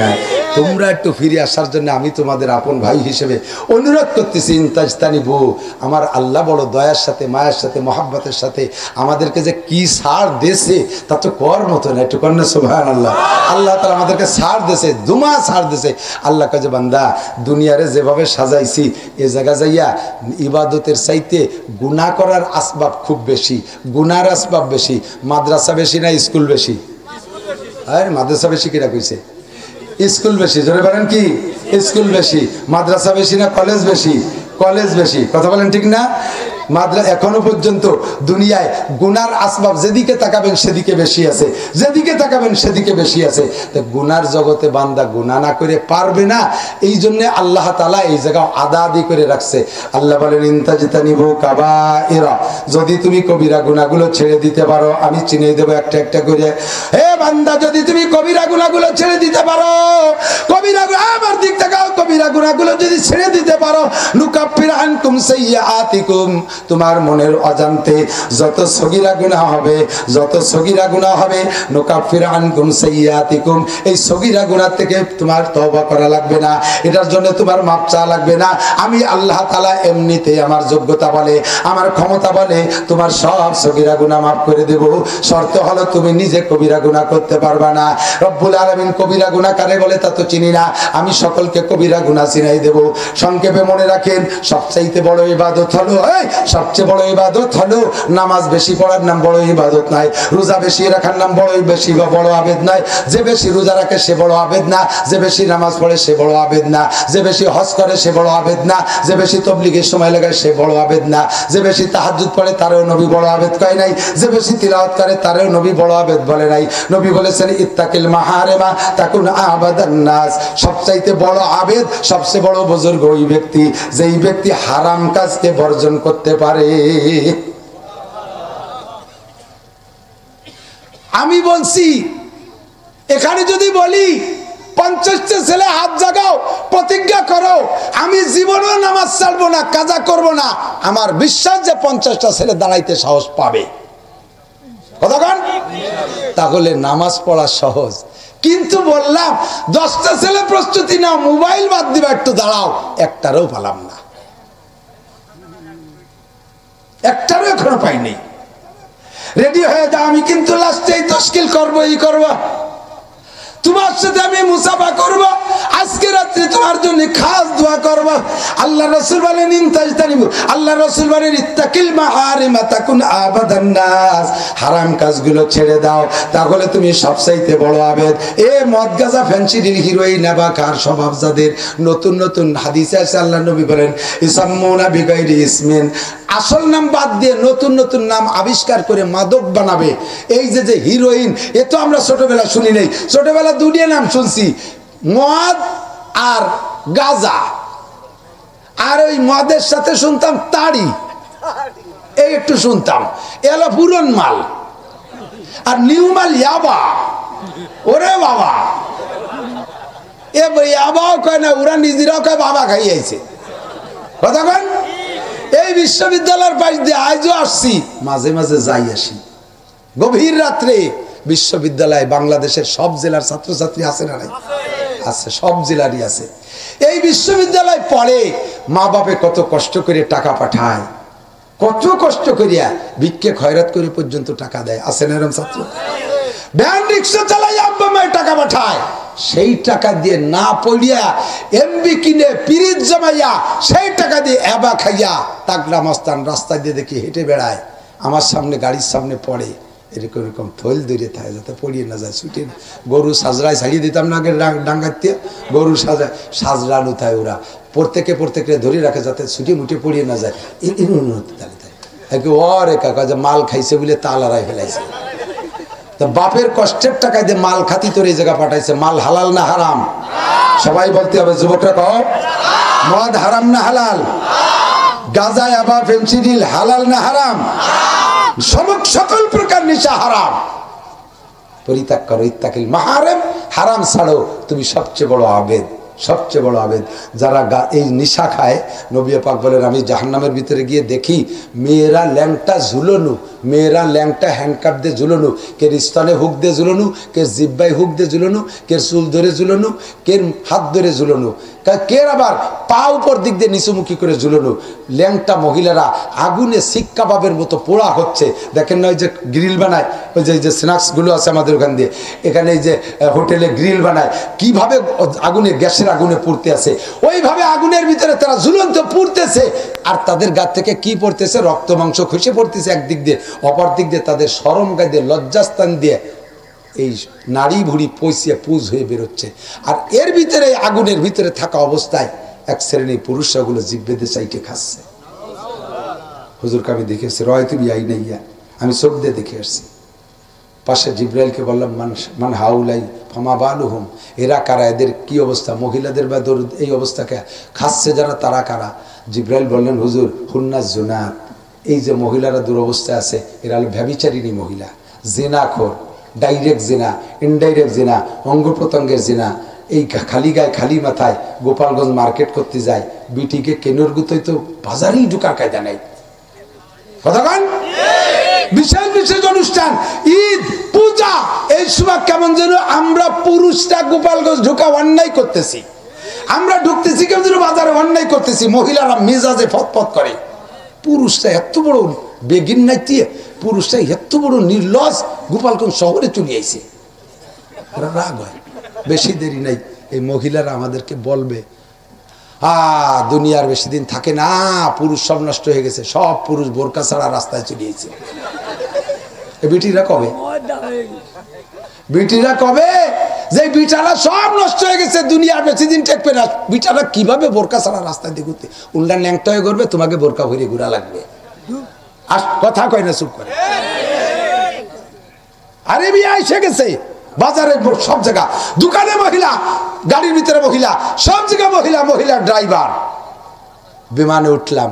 তোমরা একটু ফিরে আসার জন্য আমি তোমাদের আপন ভাই হিসেবে অনুরোধ করতেছি। ইনতাজতানি বউ, আমার আল্লাহ বড় দয়ার সাথে, মায়ের সাথে, মহাব্বতের সাথে আমাদেরকে যে কি ছাড় দেশে তা তো কর মতো না। একটু কন্যা সুবহানাল্লাহ। আল্লাহ তাআলা আমাদেরকে ছাড় দেশে, দুমা ছাড় দেশে। আল্লাহ কাজে বান্দা দুনিয়ারে যেভাবে সাজাইছি, এ জায়গা যাইয়া ইবাদতের চাইতে গুনাহ করার আসবাব খুব বেশি, গুনার আসবাব বেশি। মাদ্রাসা বেশি না স্কুল বেশি? আরে মাদ্রাসা বেশি কিনা কইছে? স্কুল বেশি। জোরে বলেন কি? স্কুল বেশি। মাদ্রাসা বেশি না কলেজ বেশি? কলেজ বেশি। কথা বলেন ঠিক না? মাদ্রাসা এখনো পর্যন্ত দুনিয়ায় গুনার আসবাব যেদিকে তাকাবেন সেদিকে বেশি আছে, যেদিকে তাকাবেন সেদিকে বেশি আছে। তো গুনার জগতে বান্দা গুনাহ না করে পারবে না। এই জন্য আল্লাহ তাআলা এই জায়গা আদা আদি করে রাখছে। আল্লাহ বলেন ইনতাজতানিবু কাবাইরা, যদি তুমি কবিরা গুনাহগুলো ছেড়ে দিতে পারো আমি চিনিয়ে দেব একটা একটা করে। হে বান্দা, যদি তুমি কবিরা গুনাহগুলো ছেড়ে দিতে পারো, কবিরা আমার দিক তাকাও, কবিরা গুনাহগুলো যদি ছেড়ে দিতে পারো, নুকাফির আনকুম সাইয়্যাতিকুম, তোমার মনের অজান্তে যত সগীরা গুনাহ হবে, যত সগীরা গুনাহ হবে, নুকাফির আনকুম সাইয়্যাতিকুম, এই সগীরা গুনাহ থেকে তোমার তওবা করা লাগবে না, এটার জন্য তোমার মাপ চাওয়া লাগবে না। আমি আল্লাহ তাআলা এমনিতে আমার যোগ্যতা বলে, আমার ক্ষমতা বলে তোমার সব সগীরা গুনাহ মাফ করে দেব। শর্ত হলো তুমি নিজে কবিরা গুনাহ করতে পারবা না। রব্বুল আলামিন কবিরা গুনাহ কারে বলে তা তো চিনি না, আমি সকলকে কবিরা গুনাহ চিনাই দেব। সংক্ষেপে মনে রাখেন, সবচাইতে বড় ইবাদত হলো, সবচেয়ে বড় ইবাদত হলো নামাজ বেশি পড়ার নাম বড় ইবাদত নাই, রোজা বেশি রাখার নাম বড় আবেদ নাই। যে বেশি রোজা রাখে সে বড় আবেদ না, যে বেশি নামাজ পড়ে সে বড় আবেদ না, যে বেশি হজ করে সে বড় আবেদ না, যে বেশি তাবলীগের সময় লাগায় সে বড় আবেদ না, যে বেশি তাহাজ্জুদ পড়ে তারও নবী বড় আবেদ কয় নাই, যে বেশি তিলাওয়াত করে তারও নবী বড় আবেদ বলে নাই। নবী বলেছেন ইত্তাকিল মাহারিমা তাকুন আবাদান নাস, সবচাইতে বড় আবেদ, সবচেয়ে বড় বুজুর্গ ওই ব্যক্তি যেই ব্যক্তি হারাম কাজকে বর্জন করতে পারে। আমি বলছি এখানে যদি বলি 50টা ছেলে হাত জাগাও, প্রতিজ্ঞা করো আমি জীবনেও নামাজ ছাড়বো না, কাজা করব না, আমার বিশ্বাস যে 50টা ছেলে দাঁড়াইতে সাহস পাবে। কতক্ষণ? তাহলে নামাজ পড়া সহজ। কিন্তু বললাম 10টা ছেলে প্রস্তুতি নাও, মোবাইল বাদ দিবা, একটু দাঁড়াও, একটারও পালাম না, একটারও এখনো পাইনি। রেডি হয়ে যাও, আমি কিন্তু লাস্টে তশকিল করবো, ই করবো, তোমার সাথে আমি মুসাফা করব, আজকে রাত্রে তোমার জন্য খাস দোয়া করব। আল্লাহ রাসূল বলেন ইনতাজতানিবু, আল্লাহ রাসূল বলেন ইত্তাকিল মাহারিমা তাকুন আবাদান নাস, হারাম কাজগুলো ছেড়ে দাও, তাহলে তুমি সবচাইতে বড় আবেদ। এ মদ গাঁজা ফেন্সিডিল হিরোইন নেবা কার স্বভাব যাদের, নতুন নতুন হাদিসে আছে আল্লাহ নবী বলেন ইসাম্মুনা বিগাইরি ইসমিন, আসল নাম বাদ দিয়ে নতুন নতুন নাম আবিষ্কার করে মাদক বানাবে। এই যে হিরোইন, এ তো আমরা ছোটবেলা শুনি নাই, ছোটবেলা দুনিয়া নাম শুনছি, মদ আর গাঁজা, আর ওই মদের সাথে শুনতাম তাড়ি, এই একটু শুনতাম, এলো পুরন মাল, আর নিউ মাল ইয়াবা। ওরে বাবা, এ ইয়াবাও কয় না, ওরা নিজেরাও কয় বাবা খাইয়েছে। কথা কন, এই বিশ্ববিদ্যালয়ের পাশ দিয়ে আজও আসছি, মাঝে মাঝে যাই আসি। গভীর রাত্রে বিশ্ববিদ্যালয় বাংলাদেশের সব জেলার ছাত্রছাত্রী আছে না নাই? আছে, সব জেলারই আছে। এই বিশ্ববিদ্যালয় পড়ে, মা বাপে কত কষ্ট করে টাকা পাঠায়, কত কষ্ট করিয়া ভিক্ষে খয়রাত করে পর্যন্ত টাকা দেয়। আছে না এরকম ছাত্র? ভ্যান রিক্সা চালাই আব্বা মায়ের টাকা পাঠায়, সেই টাকা দিয়ে না পড়িয়া এমবি কিনে পিরিত জমাইয়া সেই টাকা দিয়ে এবা খাইয়া তাগড়া মস্তান রাস্তা দিয়ে দেখি হেঁটে বেড়ায়, আমার সামনে গাড়ির সামনে পড়ে, এরকম এরকম থইল দূরে থাকে যাতে পড়িয়ে না যায়। ছুটে গরু সাজরায় ছাড়িয়ে দিতাম না আগে ডাঙ্গাতে, গরু সাজরানো থাকে ওরা, প্রত্যেকে ধরে রাখে যাতে ছুটে মুটে পড়িয়ে না যায়। ওরে কাকা যে মাল খাইছে বলে তাল আড়াই ফেলাইছে, তা বাপের কষ্টের টাকায় দিয়ে মাল খাতি তোর এই জায়গা পাঠাইছে। মাল হালাল না হারাম? সবাই বলতে হবে, যুবকরা কহ, মদ হারাম না হালাল? গাঁজা আবা ফেন্সিডিল হালাল না হারাম? সকল প্রকার নেশা হারাম, পরিত্যাগ করো। ইত্তাকিল মাহারিম, হারাম ছাড়ো, তুমি সবচেয়ে বড় আবেদ, সবচেয়ে বড় আবেদ। যারা এই নেশা খায়, নবী পাক বলেন আমি জাহান্নামের ভিতরে গিয়ে দেখি মেয়েরা ল্যাংটা ঝুলনু, মেয়েরা ল্যাংটা হ্যান্ডকাপ দিয়ে ঝুলনু, কের স্তনে হুক দিয়ে ঝুলনু, কের জিব্বাই হুক দিয়ে ঝুলনু, কের চুল ধরে ঝুলনু, কের হাত ধরে ঝুলনু, কের আবার পা উপর দিক দিয়ে নিচুমুখী করে ঝুলনু। ল্যাংটা মহিলারা আগুনে শিক কাবাবের মতো পোড়া হচ্ছে। দেখেন না ওই যে গ্রিল বানায়, ওই যে স্ন্যাক্সগুলো আছে আমাদের ওখান দিয়ে, এখানে এই যে হোটেলে গ্রিল বানায়, কিভাবে আগুনে গ্যাসের আগুনে পুড়তে আছে, ওইভাবে আগুনের ভিতরে তারা ঝুলন্ত পুড়তেছে। আর তাদের গা থেকে কি পড়তেছে? রক্ত মাংস খসে পড়তেছে একদিক দিয়ে, অপর দিক দিয়ে তাদের শরম গায়ে দিয়ে, লজ্জাস্থান দিয়ে এই নারী ভুড়ি পয়সিয়া পুজ হয়ে বেরোচ্ছে। আর এর ভিতরে, আগুনের ভিতরে থাকা অবস্থায় এক শ্রেণীর পুরুষরা ওগুলো জিভ বেঁধে চাইটে খাচ্ছে। হুজুরকে আমি দেখেছি, রয় তুমি আই নাইয়া, আমি চোখ দিয়ে দেখে আসছি। পাশে জিব্রাইলকে বললাম, মান হাউলাই ফামা বালুহুম, এরা কারা, এদের কি অবস্থা? মহিলাদের বা এই অবস্থাকে খাচ্ছে যারা, তারা কারা? জিব্রাইল বললেন, হুজুর হুন্না জুনাত, এই যে মহিলারা দুরবস্থায় আছে, এরা হলো ব্যভিচারিণী মহিলা, জিনাখোর, ডাইরেক্ট জিনা, ইনডাইরেক্ট জিনা, অঙ্গ প্রত্যঙ্গের জিনা। এই খালি গায়ে খালি মাথায় গোপালগঞ্জ মার্কেট করতে যায়, বিটিকে কেনর গুতোই তো বাজারেই ঢুকার কায়দা নাই। কতক্ষণ বিশেষ বিশেষ অনুষ্ঠান, ঈদ, পূজা, এই সময় কেমন যেন আমরা পুরুষরা গোপালগঞ্জ ঢুকা অন্যায় করতেছি, আমরা ঢুকতেছি কেমন যেন বাজারে অন্যায় করতেছি। মহিলারা মেজাজে ফতফত করে, পুরুষরা এত বড় বেগিন নাই দিয়ে, পুরুষরা এত বড় নির্লজ গোপালগঞ্জ শহরে চলে আইছে। ওরা রাগ হয়, বেশি দেরি নাই, এই মহিলারা আমাদেরকে বলবে, দুনিয়ার বেশি দিন থাকে না, পুরুষ সব নষ্ট হয়ে গেছে, সব পুরুষ বোরকা ছাড়া রাস্তায় চলে গেছে। বিটিরা কবে, বিটিরা কবে যে বিটারা সব নষ্ট হয়ে গেছে, দুনিয়ার বেশি দিন টেকবে না, বিটারা কিভাবে বোরকা ছাড়া রাস্তায় দিয়ে ঘুরতে? উল্টা ন্যাংটা হয়ে ঘুরবে, তোমাকে বোরকা ভরে ঘুরা লাগবে। আর কথা কয় না, চুপ করে। আরে বিয়ে এসে গেছে, বাজারে সব জায়গা, দোকানে মহিলা, গাড়ির ভিতরে মহিলা, সব জায়গায় মহিলা, মহিলা ড্রাইভার। বিমানে উঠলাম,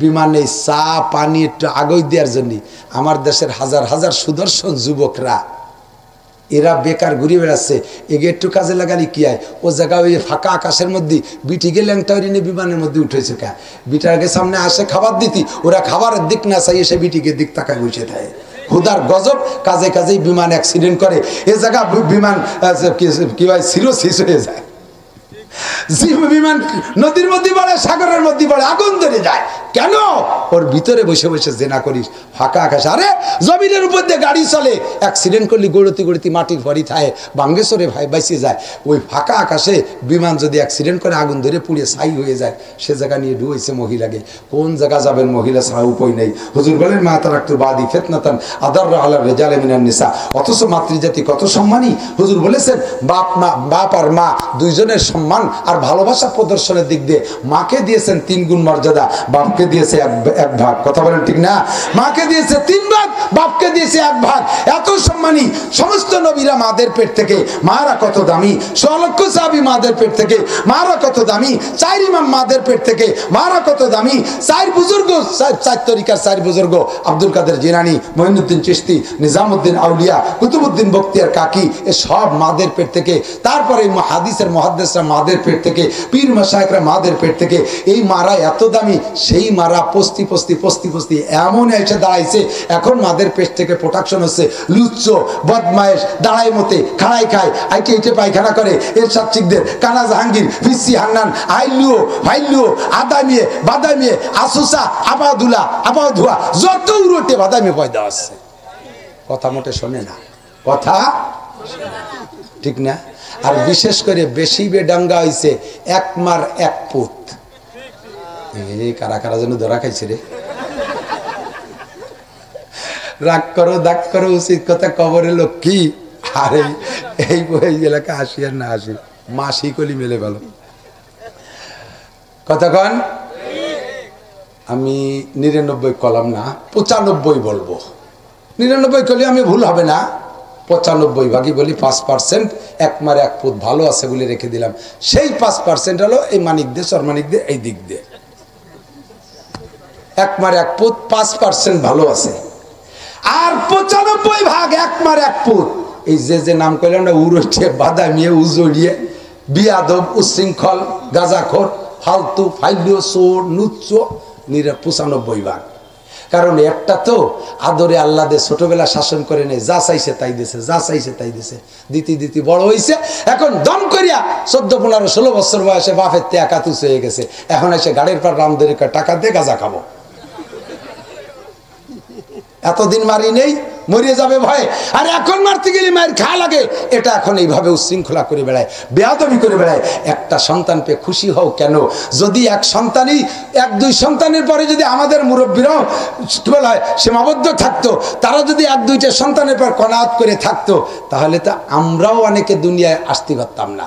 বিমানে চা পানি একটু আগই দেওয়ার জন্য আমার দেশের হাজার হাজার সুদর্শন যুবকরা, এরা বেকার ঘুরে বেড়াচ্ছে, এগে একটু কাজে লাগালি কি হয়? ও জায়গায় ওই ফাঁকা আকাশের মধ্যে বিটিকে ল্যাংটাউরি নিয়ে বিমানের মধ্যে উঠেছে। কা বিটারকে সামনে আসে খাবার দিতি, ওরা খাবারের দিক না চাই এসে বিটিকে দিক তাকায় বসে থাকে। হুদার গজব, কাজে কাজেই বিমান অ্যাক্সিডেন্ট করে, এ জায়গা বিমান কি হয় সিরোসিস হয়ে যায়। বিমান নদীর মধ্যে পড়ে, সাগরের মধ্যে পড়ে, আগুন ধরে যায়। কেন? ওর ভিতরে বসে বসে জেনা করিস, ফাঁকা আকাশ। আরে জমিনের উপর দিয়ে গাড়ি চলে, অ্যাক্সিডেন্ট করলি গড়তি গড়তি মাটির ভরি থাকে, বাঙ্গেশ্বরে ভাই বাইসে যায়। ওই ফাঁকা আকাশে বিমান যদি অ্যাক্সিডেন্ট করে, আগুন ধরে পুড়ে ছাই হয়ে যায়, সে জায়গা নিয়ে ডুয়েছে মহিলাকে। কোন জায়গা যাবেন? মহিলা ছাড়া উপায় নেই। হুজুর বলেন, মা তারাকতু বাদি ফিতনাতান আদাররা আলা রিজালি মিনান নিসা। অথচ মাতৃজাতি কত সম্মানী। হুজুর বলেছেন, বাপ আর মা দুইজনের সম্মান আর ভালোবাসা প্রদর্শনের দিক দিয়ে মাকে দিয়েছেন 3 গুণ মর্যাদা, বাপকে দিয়েছে এক ভাগ। কথা বলেন ঠিক না? মাকে দিয়েছে 3 ভাগ, বাপকে দিয়েছে 1 ভাগ। এত সম্মানী সমস্ত নবীরা মাদের পেট থেকে, মারা কত দামি। 100 লক্ষ সাহাবী মাদের পেট থেকে, মারা কত দামি। 4 ইমাম মাদের পেট থেকে, মারা কত দামি। 4 বুজুর্গ, 4 তরিকার 4 বুজুর্গ, আব্দুল কাদের জিলানী, মঈনুদ্দিন চিশতি, নিজামুদ্দিন আউলিয়া, কুতুবুদ্দিন বখতিয়ার কাকি, এ সব মাদের পেট থেকে। তারপরে হাদিসের মুহাদ্দিসরা মাদের পেট থেকে। থেকে, পীর মাশায়েখরা মাদের পেট থেকে। এই মারা এত দামি, সেই মারা পস্তি পস্তি পস্তি পস্তি এমন এসে দাঁড়াইছে, এখন মাদের পেট থেকে প্রোডাকশন হচ্ছে লুচ্চ বদমায়েশ, দাঁড়াই মতে, খাড়াই খায়, আইটে ইটে পায়খানা করে, এরশাদ শিকদের, কানা জাহাঙ্গীর, ফিসি হান্নান, আইলুও ভাইলুও, আদামিয়ে বাদামিয়ে, আসুসা, আবাদুলা আবাধুয়া, যত উড়োটে বাদামি পয়দা আসছে। কথা মোটে শোনে না, কথা ঠিক না। আর বিশেষ করে বেশি বেডাঙ্গা হইছে এক মার এক পুত। এই কারা কারা যেন ধরা খাইছে রে। রাগ করো দাগ করো, উচিত কথা কবরে লক্ষ্মী। আর এই এলাকা আসি আর না আসি, মাসি কলি মেলে ভালো কতক্ষণ। আমি 99 কলাম না, 95 বলবো। 99 কলি আমি ভুল হবে না, 95 ভাগই বলি। 5% এক মারে এক পুত ভালো আছে বলে রেখে দিলাম। সেই 5% হলো এই মানিক দিয়ে, সরমানিক দিয়ে, এই দিক দিয়ে এক মারে এক পুত 5% ভালো আছে। আর 95 ভাগ এক মারে এক পুত এই যে নাম করলাম না, উড়ে বাদামিয়ে, উজড়িয়ে, বিয়াদব, উশৃঙ্খল, গাঁজাখোর, ফালতু, ফাইলিও, চোর, নুচ্চ, 95 ভাগ। কারণ একটা তো আদরে আল্লাহ দে ছোটবেলা শাসন করে নেই, যা চাইছে তাই দিছে, যা চাইছে তাই দিছে, দিতি দিতি বড় হয়েছে। এখন দম করিয়া 14, 15, 16 বছর বয়সে বাপের তে একাতুস হয়ে গেছে। এখন এসে গাড়ির পর রাম ধরে টাকা দিয়ে গাঁজা খাবো। এতদিন মারি নেই, মরিয়ে যাবে ভয়ে। আর এখন মারতে গেলে মায়ের খা লাগে। এটা এখন এইভাবে উচ্ছৃঙ্খলা করে বেড়ায়, বেয়াদবি করে বেড়ায়। একটা সন্তান পেয়ে খুশি হও কেন? যদি এক সন্তানই, 1-2 সন্তানের পরে যদি আমাদের মুরব্বীরাও সীমাবদ্ধ থাকতো, তারা যদি 1-2টা সন্তানের পর কনাআত করে থাকতো, তাহলে তো আমরাও অনেকে দুনিয়ায় আসতে পারতাম না।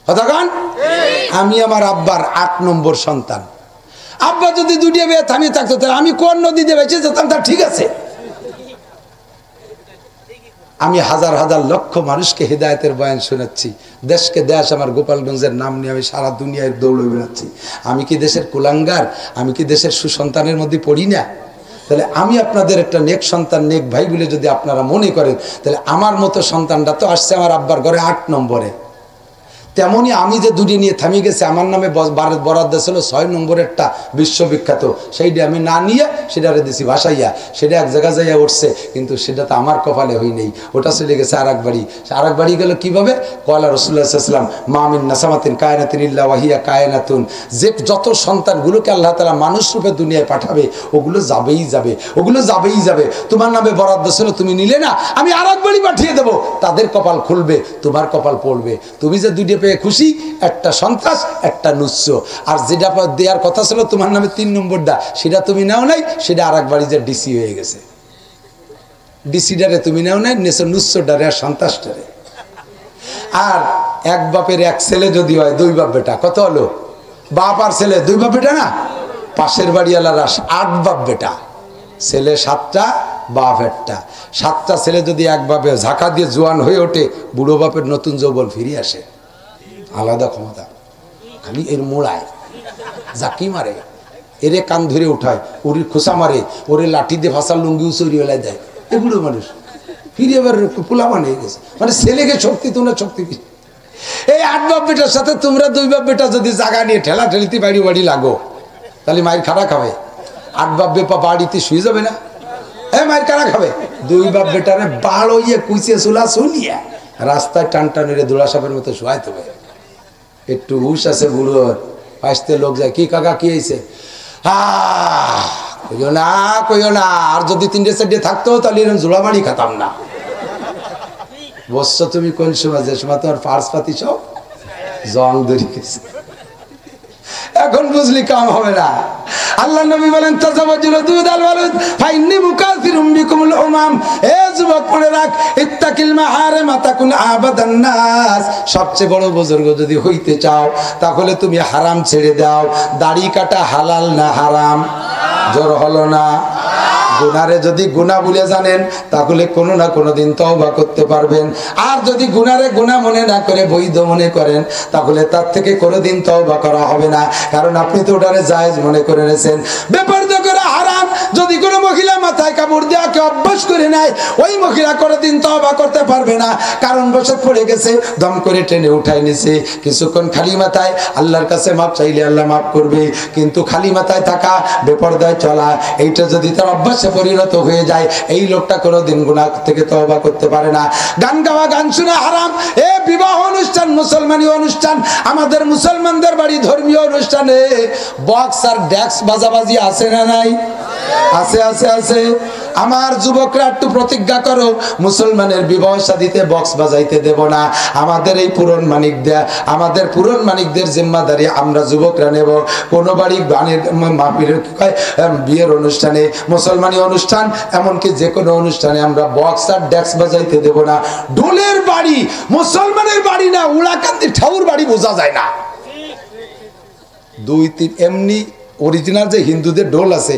কতক্ষণ? আমি আমার আব্বার 8 নম্বর সন্তান। আব্বা যদি দুটিয়া বিয়ে থামিয়ে থাকতো, তাহলে আমি কোন নদীতে বেঁচে যেতাম, তা ঠিক আছে। আমি হাজার হাজার লক্ষ মানুষকে হেদায়েতের বয়ান শোনাচ্ছি। দেশকে দেশ আমার গোপালগঞ্জের নাম নিয়ে আমি সারা দুনিয়ায় দৌড়ে বেড়াচ্ছি। আমি কি দেশের কুলাঙ্গার? আমি কি দেশের সুসন্তানের মধ্যে পড়ি না? তাহলে আমি আপনাদের একটা নেক সন্তান, নেক ভাই বলে যদি আপনারা মনে করেন, তাহলে আমার মতো সন্তানটা তো আসছে আমার আব্বার ঘরে 8 নম্বরে। তেমনি আমি যে দুটি নিয়ে থামিয়ে গেছে, আমার নামে বরাদ্দ ছিল 6 নম্বরেরটা বিশ্ববিখ্যাত, সেইটা আমি না নিয়ে সেটারে দিছি ভাসাইয়া, সেটা এক জায়গা যাইয়া উঠছে, কিন্তু সেটা তো আমার কপালে হই নেই, ওটা চলে গেছে আর এক বাড়ি। আর এক বাড়ি গেল কীভাবে? কয়লা রাসূলুল্লাহ সাল্লাল্লাহু আলাইহি ওয়াসাল্লাম মামিন নাসামাতিন কায়নাতিন ইল্লা ওয়াহিয়া কায়নাতুন, যে যত সন্তানগুলোকে আল্লাহ তাআলা মানুষ রূপে দুনিয়ায় পাঠাবে, ওগুলো যাবেই যাবে, ওগুলো যাবেই যাবে। তোমার নামে বরাদ্দ ছিল, তুমি নিলে না, আমি আর এক বাড়ি পাঠিয়ে দেবো, তাদের কপাল খুলবে, তোমার কপাল পড়বে। তুমি যে দুইটা পেয়ে খুশি, একটা সন্ত্রাস, একটা নুচ্ছ। আর যেটা দেওয়ার কথা ছিল তোমার নামে 3 নম্বরটা, সেটা তুমি নাও নাই, সেটা আর এক বাড়ি যে ডিসি হয়ে গেছে। ডিসিডারে তুমি নাও নাই, নেছো নুচ্ছডারে আর সন্ত্রাসটারে। আর এক বাপের এক ছেলে যদি হয়, 2 বাপ বেটা, কত হলো? বাপ আর ছেলে 2 বাপ বেটা না? পাশের বাড়িওয়ালারা 8 বাপ বেটা, ছেলে 7টা, বাপ 1টা। 7টা ছেলে যদি এক বাপে ঝাঁকা দিয়ে জোয়ান হয়ে ওঠে, বুড়ো বাপের নতুন যৌবন ফিরে আসে। আলাদা ক্ষমতা। খালি এর মোড়ায় জাকি মারে, এরে কান ধরে উঠায়, ওর খোসা মারে, ওরে লাঠি দিয়ে ভাষার লুঙ্গি উচুরি বেলায় দেয়। এগুলো মানুষ ফিরে এবার পোলা বানিয়ে গেছে, মানে ছেলেকে শক্তি, তোমরা শক্তি। এই 8 বাপ বেটার সাথে তোমরা 2 বাপ বেটা যদি জায়গা নিয়ে ঠেলা ঠেলিতে বাড়ি বাড়ি লাগো, তাহলে মায়ের খাড়া খাবে। 8 বাপ বেপা বাড়িতে শুয়ে যাবে না? হ্যাঁ, মায়ের কারা খাবে? 2 বাপ বেটারে বাড় হইয়ে কুইছে চুলা চুলিয়া রাস্তায় টান টানের দোলা সাপের মতো শোয়াইতে হবে। একটু হুশ আছে বুড়োর, আসতে লোক যায়, কি কাকা কি হয়েছে? কইও না, কইও না। আর যদি 3-4 থাকতো, তাহলে এরকম জোড়া বাড়ি খাতাম না। বসছো তুমি কোন সময়? যে সময় তোমার ফার্স পাতি সব জং ধরে গেছে। এখন বুঝলি কাম হবে না। আল্লাহ নবী বলেন, তাজাওয়াজুল দুদাল ওয়ালুদ ফাইন্নী মুকাসিরুম বিকুমুল উমাম। এ যুবক, মনে রাখ, ইত্তাকিল মাহারিমা তাকুন আবাদান নাস। সবচেয়ে বড় বুজুর্গ যদি হইতে চাও, তাহলে তুমি হারাম ছেড়ে দাও। দাড়ি কাটা হালাল না হারাম? জোর হলো না? গুনারে যদি গুনাহ বলে জানেন, তাহলে কোনো না কোনো দিন তওবা করতে পারবেন। আর যদি গুনারে গুনাহ মনে না করে বৈধ মনে করেন, তাহলে তার থেকে কোনোদিন তওবা করা হবে না, কারণ আপনি তো ওটারে জায়েজ মনে করে নিয়েছেন। ব্যাপার তো করে হারাম হারাম। যদি কোনো মহিলা মাথায় কাপড় দেওয়াকে অভ্যাস করে নেয়, ওই মহিলা কোনোদিন তওবা করতে পারবে না, কারণ বসে পড়ে গেছে, দম করে টেনে উঠাই নিছে। কিছুক্ষণ খালি মাথায় আল্লাহর কাছে মাপ চাইলে আল্লাহ মাফ করবে, কিন্তু খালি মাথায় থাকা, বেপরদায় চলা, এইটা যদি তার অভ্যাসে পরিণত হয়ে যায়, এই লোকটা কোনোদিন গুনাহ থেকে তওবা করতে পারে না। গান গাওয়া, গান শোনা হারাম। এ বিবাহ অনুষ্ঠান, মুসলমানি অনুষ্ঠান, আমাদের মুসলমানদের বাড়ি ধর্মীয় অনুষ্ঠানে বক্স আর ড্যাক্স বাজাবাজি আছে না নাই? আছে আছে আছে। আমার যুবকরা একটু প্রতিজ্ঞা করো, মুসলমানের বিবাহ শাদীতে বক্স বাজাইতে দেব না। আমাদের এই পুরন মানিকদের, আমাদের পুরন মানিকদের জিম্মাদারি আমরা যুবকরা নেব। কোনো বাড়ি বিয়ের অনুষ্ঠানে, মুসলমানি অনুষ্ঠান, এমনকি যে কোনো অনুষ্ঠানে আমরা বক্স আর ড্যাক্স বাজাইতে দেব না। ঢোলের বাড়ি মুসলমানের বাড়ি না, উলাকান্দি ঠাউর বাড়ি বোঝা যায় না। দুই তিন এমনি অরিজিনাল যে হিন্দুদের ঢোল আছে,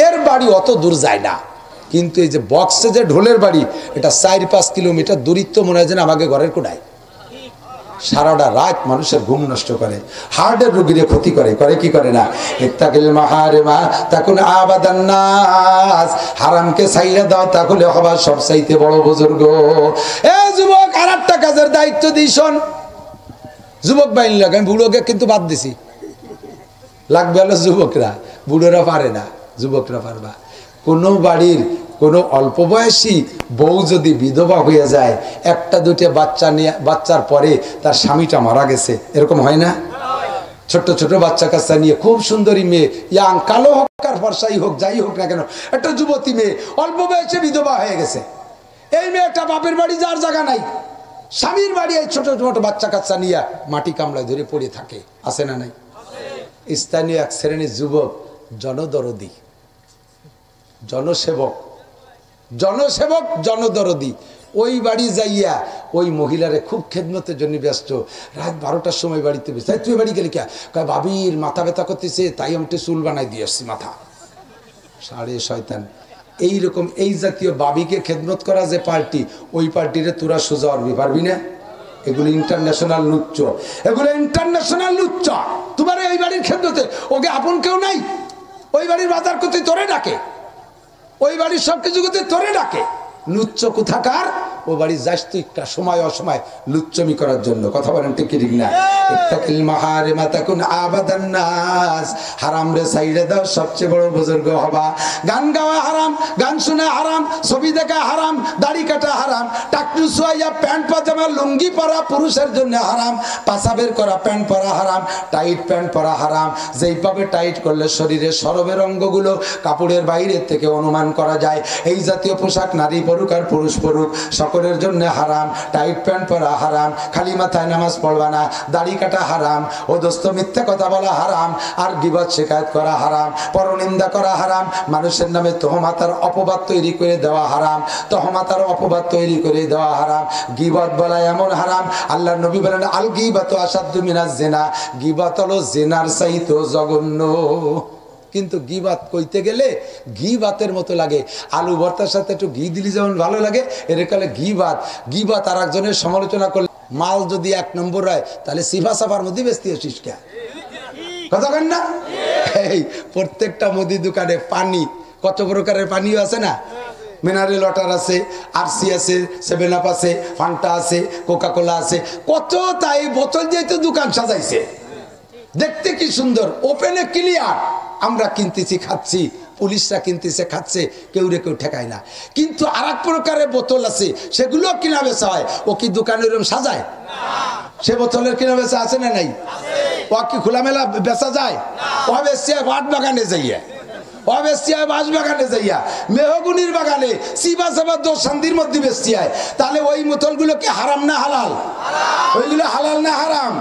এর বাড়ি অত দূর যায় না, কিন্তু এই যে বক্সে যে ঢোলের বাড়ি, এটা 4-5 কিলোমিটার দূরত্ব মনে হয় যেন আমাকে ঘরের কোনায়। সারাটা রাত মানুষের ঘুম নষ্ট করে, হার্টের রোগীরে ক্ষতি করে, করে কি করে না? ইত্তাকিল মাহারিমা তাকুন আবাদান নাস, হারামকে ছাইড়া দাও, তাহলে হবা সবচাইতে বড় বুজুর্গ। এ যুবক, আরেকটা কাজের দায়িত্ব দিই, শোন। যুবক বাহিনী লাগে, আমি বুড়োকে কিন্তু বাদ দিছি, লাগবে হলো যুবকরা, বুড়োরা পারে না, যুবকরা পারবা। কোনো বাড়ির কোনো অল্প বয়সী বউ যদি বিধবা হয়ে যায়, একটা দুইটা বাচ্চা নিয়ে, বাচ্চার পরে তার স্বামীটা মারা গেছে, এরকম হয় না? ছোট্ট ছোট বাচ্চা কাচ্চা নিয়ে, খুব সুন্দরী মেয়ে, ইয়াং, কালো হোক আর ফর্সাই হোক, যাই হোক না কেন, একটা যুবতী মেয়ে অল্প বয়সে বিধবা হয়ে গেছে। এই মেয়েটা বাপের বাড়ি যার জায়গা নাই, স্বামীর বাড়ি এই ছোট ছোট বাচ্চা কাচ্চা নিয়ে মাটি কামড়ায় ধরে পড়ে থাকে, আছে না নাই? স্থানীয় এক শ্রেণীর যুবক, জনদরদি, জনসেবক, জনসেবক, জনদরদি, ওই বাড়ি যাইয়া ওই মহিলারে খুব খেদমতের জন্য ব্যস্ত। রাত 12টার সময় বাড়িতে ব্যস্ত। তুই বাড়ি গেলি কে? কয় ভাবির মাথা ব্যথা করতেছে, তাই আমি চুল বানাই দিয়ে আসছি মাথা। সাড়ে শয়তান। এইরকম এই জাতীয় বাবিকে খেদমত করা যে পার্টি, ওই পার্টিরে তোরা সোজা অরবি পারবি না। এগুলো ইন্টারন্যাশনাল লুচ্চ, এগুলো ইন্টারন্যাশনাল লুচ্চ। তোমার এই বাড়ির খেদমতে ওকে আপন কেউ নাই, ওই বাড়ির বাজার করতে তোরে ডাকে, ওই বাড়ির সবকিছু করতে তোরে ডাকে। লুচ্চ কোথাকার? ও বাড়ি যাস তুই সময় অসময় লুচ্চমি করার জন্য। কথা বলেন ঠিক ঠিক না? ইত্তাকিল মাহারিমা তাকুন আবাদান নাস, হারাম রে সাইডে দাও, সবচেয়ে বড় বুজুর্গ হবা। গান গাওয়া হারাম, গান শোনা হারাম, ছবি দেখা হারাম, দাড়ি কাটা হারাম, টাকটু সোয়াইয়া প্যান্ট পাজামা লুঙ্গি পরা পুরুষের জন্য হারাম, পাছা বের করা প্যান্ট পরা হারাম, টাইট প্যান্ট পরা হারাম। যেইভাবে টাইট করলে শরীরের সরবের অঙ্গগুলো কাপড়ের বাইরের থেকে অনুমান করা যায়, এই জাতীয় পোশাক নারী পরুক আর পুরুষ পরুক সকলের জন্য হারাম। টাইট প্যান্ট পরা হারাম, খালি মাথায় নামাজ পড়বা না, দাড়ি কাটা হারাম, ও দোস্ত মিথ্যা কথা বলা হারাম, আর গীবত শিকায়ত করা হারাম, পরনিন্দা করা হারাম, মানুষের নামে তহমাতার অপবাদ তৈরি করে দেওয়া হারাম, তহমাতার অপবাদ তৈরি করে দেওয়া হারাম। গীবত বলা এমন হারাম, আল্লাহর নবী বলেন আল গীবাতু আসাদ্দু মিনাজ জিনা, গীবত হলো জিনার চাইতেও জঘন্য। কিন্তু গীবাত কইতে গেলে গীবাতের মতো লাগে, আলু ভর্তার সাথে একটু ঘি দিলি যেমন ভালো লাগে, এর কালে গীবাত। গীবাত আর একজনের সমালোচনা করলে, মাল যদি 1 নম্বর হয় তাহলে সিফা সাফার মধ্যে বেচতে আসিস কে? কথা কেন না? এই প্রত্যেকটা মুদি দোকানে পানি, কত প্রকারের পানিও আছে না, মিনারেল ওয়াটার আছে, আরসি আছে, 7 আপ আছে, ফান্টা আছে, কোকা কোলা আছে, কত তাই বোতল দিয়ে তো দোকান সাজাইছে, দেখতে কি সুন্দর, ওপেনে ক্লিয়ার। আমরা কিনতেছি খাচ্ছি, পুলিশরা কিনতেছে খাচ্ছে, কেউ রে কেউ ঠেকায় না। কিন্তু আর এক প্রকারের বোতল আছে, সেগুলো কিনা বেচা হয়। ও কি দোকানে এরকম সাজায়? সে বোতলের কিনা বেচা আছে না নাই? ও কি খোলামেলা বেচা যায়? ও বেশি বাট বাগানে যাইয়া, ও বেশি বাঁশ বাগানে যাইয়া, মেহগুনির বাগানে, সিবা সাবা শান্তির মধ্যে বেশি হয়। তাহলে ওই বোতলগুলো কি হারাম না হালাল? ওইগুলো হালাল না হারাম?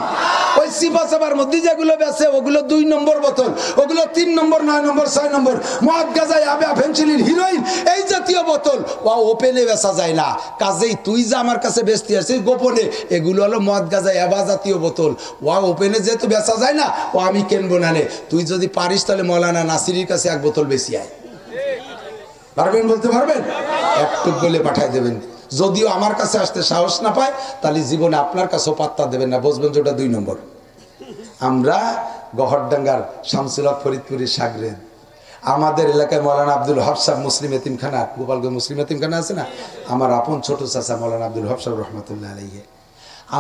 ওই সিবা সাবার মধ্যে যেগুলো বেচে ওগুলো 2 নম্বর বোতল, ওগুলো 3 নম্বর, 9 নম্বর, 6 নম্বর, মদ গাঁজা ইয়াবা ফেন্সিলিন হিরোইন, এই জাতীয় বোতল ও ওপেনে বেচা যায় না। কাজেই তুই যে আমার কাছে বেচতে আসিস গোপনে, এগুলো হলো মদ গাঁজা ইয়াবা জাতীয় বোতল, ও ওপেনে যেহেতু বেচা যায় না, ও আমি কিনবো না। নে তুই যদি পারিস তাহলে মৌলানা নাসিরির কাছে 1 বোতল বেশি আয়। পারবেন? বলতে পারবেন? একটু বলে পাঠাই দেবেন। যদিও আমার কাছে আসতে সাহস না পায়, তাহলে জীবনে আপনার কাছেও পাত্তা দেবেন না, বুঝবেন যে ওটা 2 নম্বর। আমরা গহরডাঙ্গার শামসুল হক ফরিদপুরের সাগরেদ, আমাদের এলাকায় মৌলানা আব্দুল হক সাহেব মুসলিম এতিমখানা, গোপালগঞ্জ মুসলিম এতিমখানা আছে না, আমার আপন ছোট চাচা মৌলানা আব্দুল হক সাহেব রহমতুল্লাহ আলাইহি,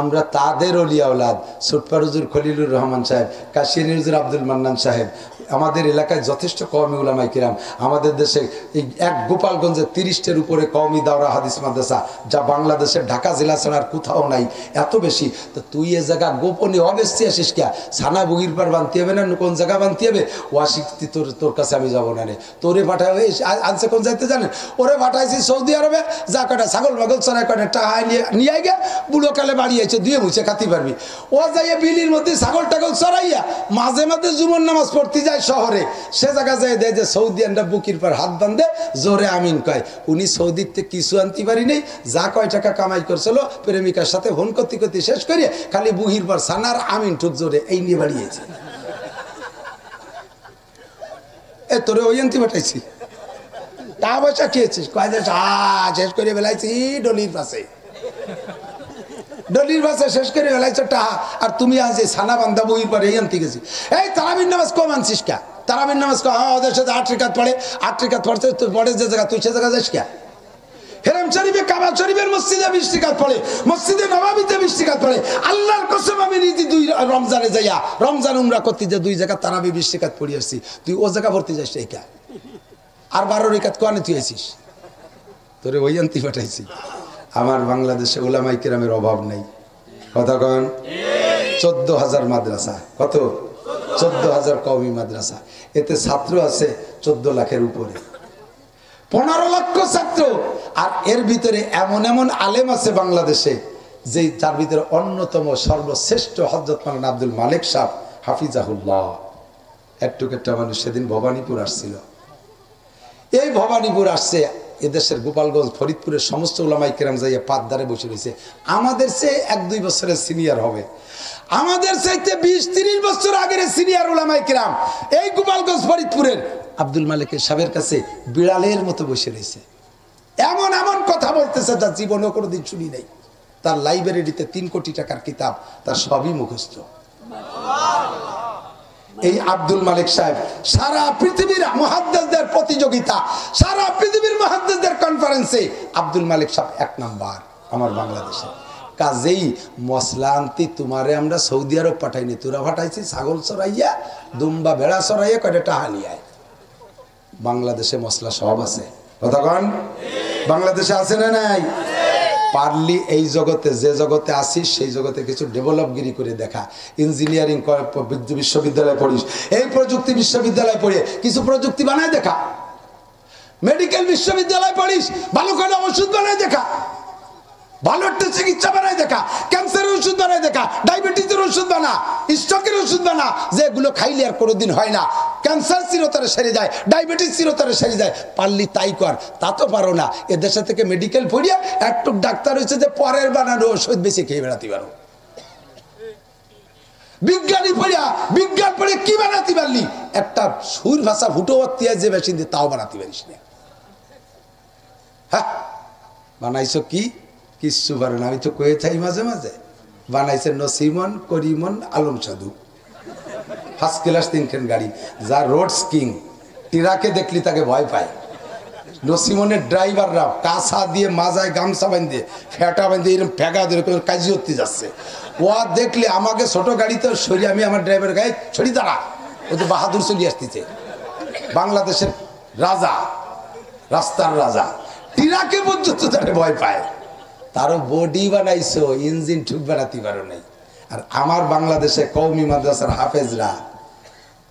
আমরা তাদের ওলিয়া আওলাদ। সুটপার হুজুর খলিলুর রহমান সাহেব, কাশিয়ানী হুজুর আব্দুল মান্নান সাহেব, আমাদের এলাকায় যথেষ্ট কওমি উলামায়ে কিরাম। আমাদের দেশে এই এক গোপালগঞ্জে 30টের উপরে কওমি দাওরা হাদিস মাদ্রাসা, যা বাংলাদেশের ঢাকা জেলা ছাড়া আর কোথাও নাই, এত বেশি। তো তুই এ জায়গা গোপনে অবেস্তি আসিস কে? সানা বগির পার বানতে হবে না, কোন জায়গা বানতে হবে? ওয়াশিক্তি তোর কাছে আমি যাবো না রে, তোরে পাঠায় আনছে কোন যাইতে জানেন? ওরে পাঠাইছি সৌদি আরবে, যা কটা ছাগল মাগল চড়াই কটা টাকা নিয়ে গে, বুড়ো কালে বাড়িয়েছে দুয়ে মুছে খাতি পারবি। ও যাইয়া বিলির মধ্যে ছাগল টাগল চড়াইয়া মাঝে মাঝে জুমন নামাজ পড়তে যায় শহরে, সে জায়গা যায় দেয় যে সৌদিয়ানরা বুকির পর হাত বান্ধে জোরে আমিন কয়। উনি সৌদিতে কিছু আনতে পারি নেই, যা কয় টাকা কামাই করছিল প্রেমিকার সাথে ফোন করতে করতে শেষ করিয়ে খালি বুহির পর সানার আমিন ঠুক জোরে এই নিয়ে বাড়িয়েছে। এ তোরে ওই আনতে পাঠাইছি, তা পয়সা খেয়েছিস কয় যে শেষ করে বেলাইছি ডলির পাশে, ডলির ভাষা শেষ করে বেলাইছ টাহা। আর তুমি আজ সানা বান্ধা বইর পরে এই আনতে গেছি। এই তারাবির নামাজ কম আনছিস কে? তারাবির নামাজ ওদের সাথে 8 রাকাত পড়ে, 8 রাকাত পড়ছে, তুই পড়ে যে জায়গা তুই সে জায়গা যাস কে? হেরাম শরীফে কাবা শরীফের মসজিদে 20 রাকাত পড়ে, মসজিদে নববীতে 20 রাকাত পড়ে। আল্লাহর কসম আমি নিজে 2 রমজানে যাইয়া রমজান উমরা করতে যে 2 জায়গা তারাবি 20 রাকাত পড়ি আসছি, তুই ও জায়গা পড়তে যাস এই কে? আর 12 রাকাত কোয়ানে তুই আছিস? তোরে ওই আনতে পাঠাইছি। আমার বাংলাদেশে উলামায়ে কিরামের অভাব নাই, কথা কন। 14,000 মাদ্রাসা, কত? 14,000 কওমি মাদ্রাসা, এতে ছাত্র আছে 14 লাখের উপরে, 15 লক্ষ ছাত্র। আর এর ভিতরে এমন এমন আলেম আছে বাংলাদেশে যে তার ভিতরে অন্যতম সর্বশ্রেষ্ঠ হযরত মাওলানা আব্দুল মালিক সাহেব হাফিজাহুল্লাহ। একটু একটা মানুষ সেদিন ভবানীপুর আসছিল, এই ভবানীপুর আসছে, এদেশের গোপালগঞ্জ ফরিদপুরের সমস্ত উলামায়ে কিরাম যাইয়া পাতদারে বসে রয়েছে। আমাদের সে 1-2 বছরের সিনিয়র হবে, আমাদের চাইতে 20-30 বছর আগের সিনিয়র উলামায়ে কিরাম এই গোপালগঞ্জ ফরিদপুরের আব্দুল মালিক সাহেবের কাছে বিড়ালের মতো বসে রয়েছে। এমন এমন কথা বলতেছে যা জীবনেও কোনোদিন শুনি নাই। তার লাইব্রেরিতে 3 কোটি টাকার কিতাব, তার সবই মুখস্থ। এই আব্দুল মালিক সাহেব সারা পৃথিবীর মুহাদ্দিসদের প্রতিযোগিতা, সারা পৃথিবীর মুহাদ্দিসদের কনফারেন্সে আব্দুল মালিক সাহেব 1 নাম্বার আমার বাংলাদেশে। কাজেই মশলা আনতে তোমারে আমরা সৌদি আরব পাঠাইনি, তোরা পাঠাইছি ছাগল চড়াইয়া, দুম্বা ভেড়া চড়াইয়া কয়টা টাকা নিয়ে আয়। বাংলাদেশে মশলা সব আছে, কথা কন। বাংলাদেশে আছে না নাই? পারলি এই জগতে, যে জগতে আসিস সেই জগতে কিছু ডেভেলপগিরি করে দেখা। ইঞ্জিনিয়ারিং বিশ্ববিদ্যালয়ে পড়িস, এই প্রযুক্তি বিশ্ববিদ্যালয়ে পড়ে কিছু প্রযুক্তি বানায় দেখা। মেডিকেল বিশ্ববিদ্যালয়ে পড়িস, ভালো করে ওষুধ বানায় দেখা, ভালো একটা চিকিৎসা বানায় দেখা, ক্যান্সারের ওষুধ বানায় দেখা, ডায়াবেটিসের ওষুধ বানা, স্ট্রোকের ওষুধ বানা, যেগুলো খাইলে আর কোনোদিন হয় না। ক্যান্সার চিরতরে সেরে যায়, ডায়াবেটিস চিরতরে সেরে যায়। পারলি তাই কর, তা তো পারো না। এ দেশে থেকে মেডিকেল পড়িয়া একটু ডাক্তার হয়েছে যে পরের বানানো ওষুধ বেশি খেয়ে বেড়াতে পারো। বিজ্ঞানী পড়িয়া বিজ্ঞান পড়ে কি বানাতে পারলি? একটা সুর ভাষা ফুটো যে মেশিন দিয়ে তাও বানাতে পারিস না। হ্যাঁ, বানাইছো কি? কিচ্ছু পারো না। আমি তো কয়ে থাই মাঝে মাঝে, বানাইছে নসিমন, করিমন, আলম সাধু, 1st ক্লাস 3 গাড়ি, যা রোডস কিং। টিরাকে দেখলি তাকে ভয় পায়। নসিমনের ড্রাইভাররা কাঁসা দিয়ে মাজায় গামছা বাঁধিয়ে ফেটা বাঁধিয়ে এরকম ফেঁকা দিয়ে কাজি করতে যাচ্ছে। ও দেখলে আমাকে ছোট গাড়িতে সরিয়ে, আমি আমার ড্রাইভার গায়ে ছড়ি দাঁড়া, ও তো বাহাদুর চলে আসতেছে। বাংলাদেশের রাজা, রাস্তার রাজা, টিরাকে পর্যন্ত তাকে ভয় পায়। তারও বডি বানাইছো, ইঞ্জিন ঠিক বানাতে পারো নাই। আর আমার বাংলাদেশে কওমি মাদ্রাসার হাফেজরা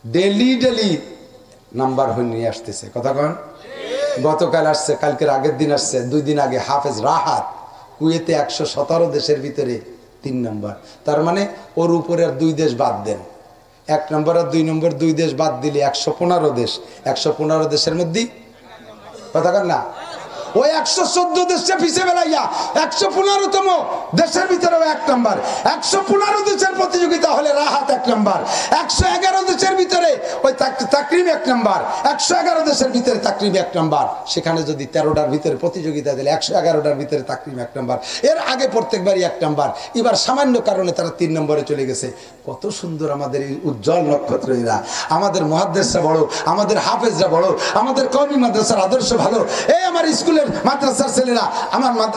ডেলি ডেলি নাম্বার হয়ে নিয়ে আসতেছে, কথা কন। গতকাল আসছে, কালকের আগের দিন আসছে, 2 দিন আগে হাফেজ রাহাত কুয়েতে 117 দেশের ভিতরে 3 নম্বর। তার মানে ওর উপরে আর 2 দেশ বাদ দেন, 1 নম্বর আর 2 নম্বর 2 দেশ বাদ দিলে 115 দেশ। 115 দেশের মধ্যে, কথা কন না, ওই 114 দেশে পিছে বেলাইয়া 115তম দেশের ভিতরে 1 নাম্বার, 115 দেশের প্রতিযোগিতা হলে রাহাত 1 নাম্বার, 111 দেশের ভিতরে ওই তাকরিম 1 নাম্বার, 111 দেশের ভিতরে তাকরিম 1 নাম্বার। সেখানে যদি 13টার ভিতরে প্রতিযোগিতা দিলে 111টার ভিতরে তাকরিম 1 নাম্বার। এর আগে প্রত্যেকবারই 1 নাম্বার, এবার সামান্য কারণে তারা 3 নম্বরে চলে গেছে। কত সুন্দর আমাদের এই উজ্জ্বল নক্ষত্র এরা। আমাদের মুহাদ্দিসরা বড়, আমাদের হাফেজরা বড়, আমাদের কওমি মাদ্রাসার আদর্শ ভালো। এই আমার স্কুলের মাদ্রাসার ছেলেরা,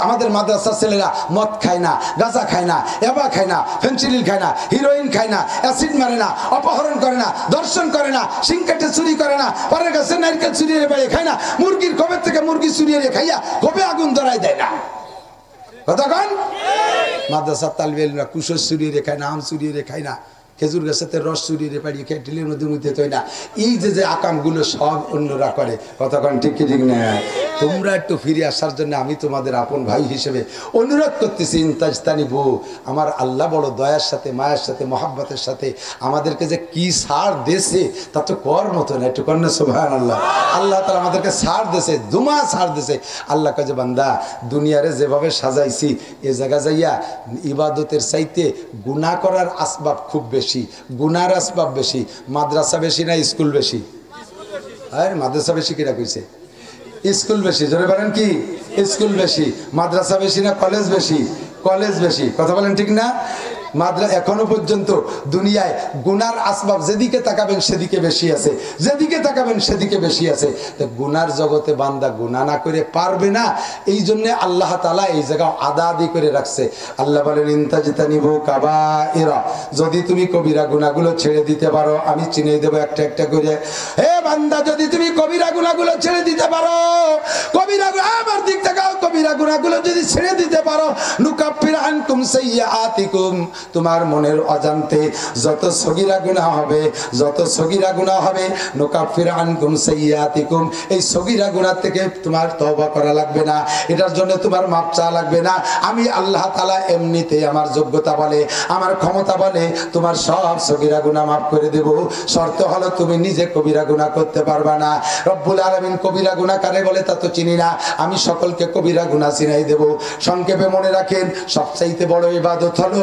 আমাদের মাদ্রাসার ছেলেরা মদ খায় না, গাঁজা খায় না, ইয়াবা খায় না, ফেনসিডিল খায় না, হিরোইন খায় না, অ্যাসিড মারে না, অপহরণ করে না, দর্শন করে না, সিংকেটে চুরি করে না, পরের কাছে নারকেল চুরিয়ে বেড়ে খায় না, মুরগির কবে থেকে মুরগি চুরিয়ে খাইয়া কবে আগুন ধরাই দেয় না। কতক্ষণ মাদ্রাসার তালিবে ইলমরা কুশল চুরিয়ে খায় না, আম চুরিয়ে খায় না, খেজুর গাছেতে রস চুরিয়ে পাড়িয়ে খেয়ে টিলের মধ্যে মুইতে তৈ না। এই যে আকামগুলো সব অন্যরা করে। কতক্ষণ ঠিক কি ঠিক না? তোমরা একটু ফিরে আসার জন্য আমি তোমাদের আপন ভাই হিসেবে অনুরোধ করতেছি। ইনতাজতানি বউ, আমার আল্লাহ বড় দয়ার সাথে, মায়ের সাথে, মহাব্বতের সাথে আমাদেরকে যে কি ছাড় দেশে তা তো কর মতো না। একটু কন্যা সুবহানাল্লাহ। আল্লাহ তাআলা আমাদেরকে ছাড় দেশে, দুমা ছাড় দেশে। আল্লাহ কাজে বান্দা দুনিয়ারে যেভাবে সাজাইছি এ জায়গা যাইয়া ইবাদতের চাইতে গুনাহ করার আসবাব খুব বেশি, গুনার আসবাব বেশি। মাদ্রাসা বেশি না স্কুল বেশি? আরে মাদ্রাসা বেশি কিরা কইছে? স্কুল বেশি। জোরে বলেন কি? স্কুল বেশি। মাদ্রাসা বেশি না কলেজ বেশি? কলেজ বেশি। কথা বলেন ঠিক না? এখনো পর্যন্ত দুনিয়ায় গুনার আসবাব যেদিকে তাকাবেন সেদিকে বেশি আছে, যেদিকে তাকাবেন সেদিকে বেশি আছে। তো গুনার জগতে বান্দা গুনাহ না করে পারবে না। এই জন্য আল্লাহ তাআলা এই জায়গা আদা আদি করে রাখছে। আল্লাহ বলেন ইনতাজতানিবু কাবাইরা, যদি তুমি কবিরা গুনাহগুলো ছেড়ে দিতে পারো আমি চিনিয়ে দেব একটা একটা করে। হে বান্দা, যদি তুমি কবিরা গুনাহগুলো ছেড়ে দিতে পারো, কবিরা আমার দিক তাকাও, কবিরা গুনাহগুলো যদি ছেড়ে দিতে পারো, নুকাফির আনকুম সাইয়্যাতিকুম, তোমার মনের অজান্তে যত সগীরা গুনাহ হবে, যত সগীরা গুনাহ হবে, নুকাফির আনকুম সাইয়্যাতিকুম, এই সগীরা গুনাহ থেকে তোমার তওবা করা লাগবে না, এটার জন্য তোমার মাপ চাওয়া লাগবে না। আমি আল্লাহ তাআলা এমনিতেই আমার যোগ্যতা বলে, আমার ক্ষমতা বলে তোমার সব সগীরা গুনাহ মাফ করে দেব। শর্ত হলো তুমি নিজে কবিরা গুনাহ করতে পারবা না। রব্বুল আলামিন কবিরা গুনাহ কারে বলে তা তো চিনি না, আমি সকলকে কবিরা গুনাহ চিনাই দেব। সংক্ষেপে মনে রাখেন, সবচাইতে বড় ইবাদত হলো,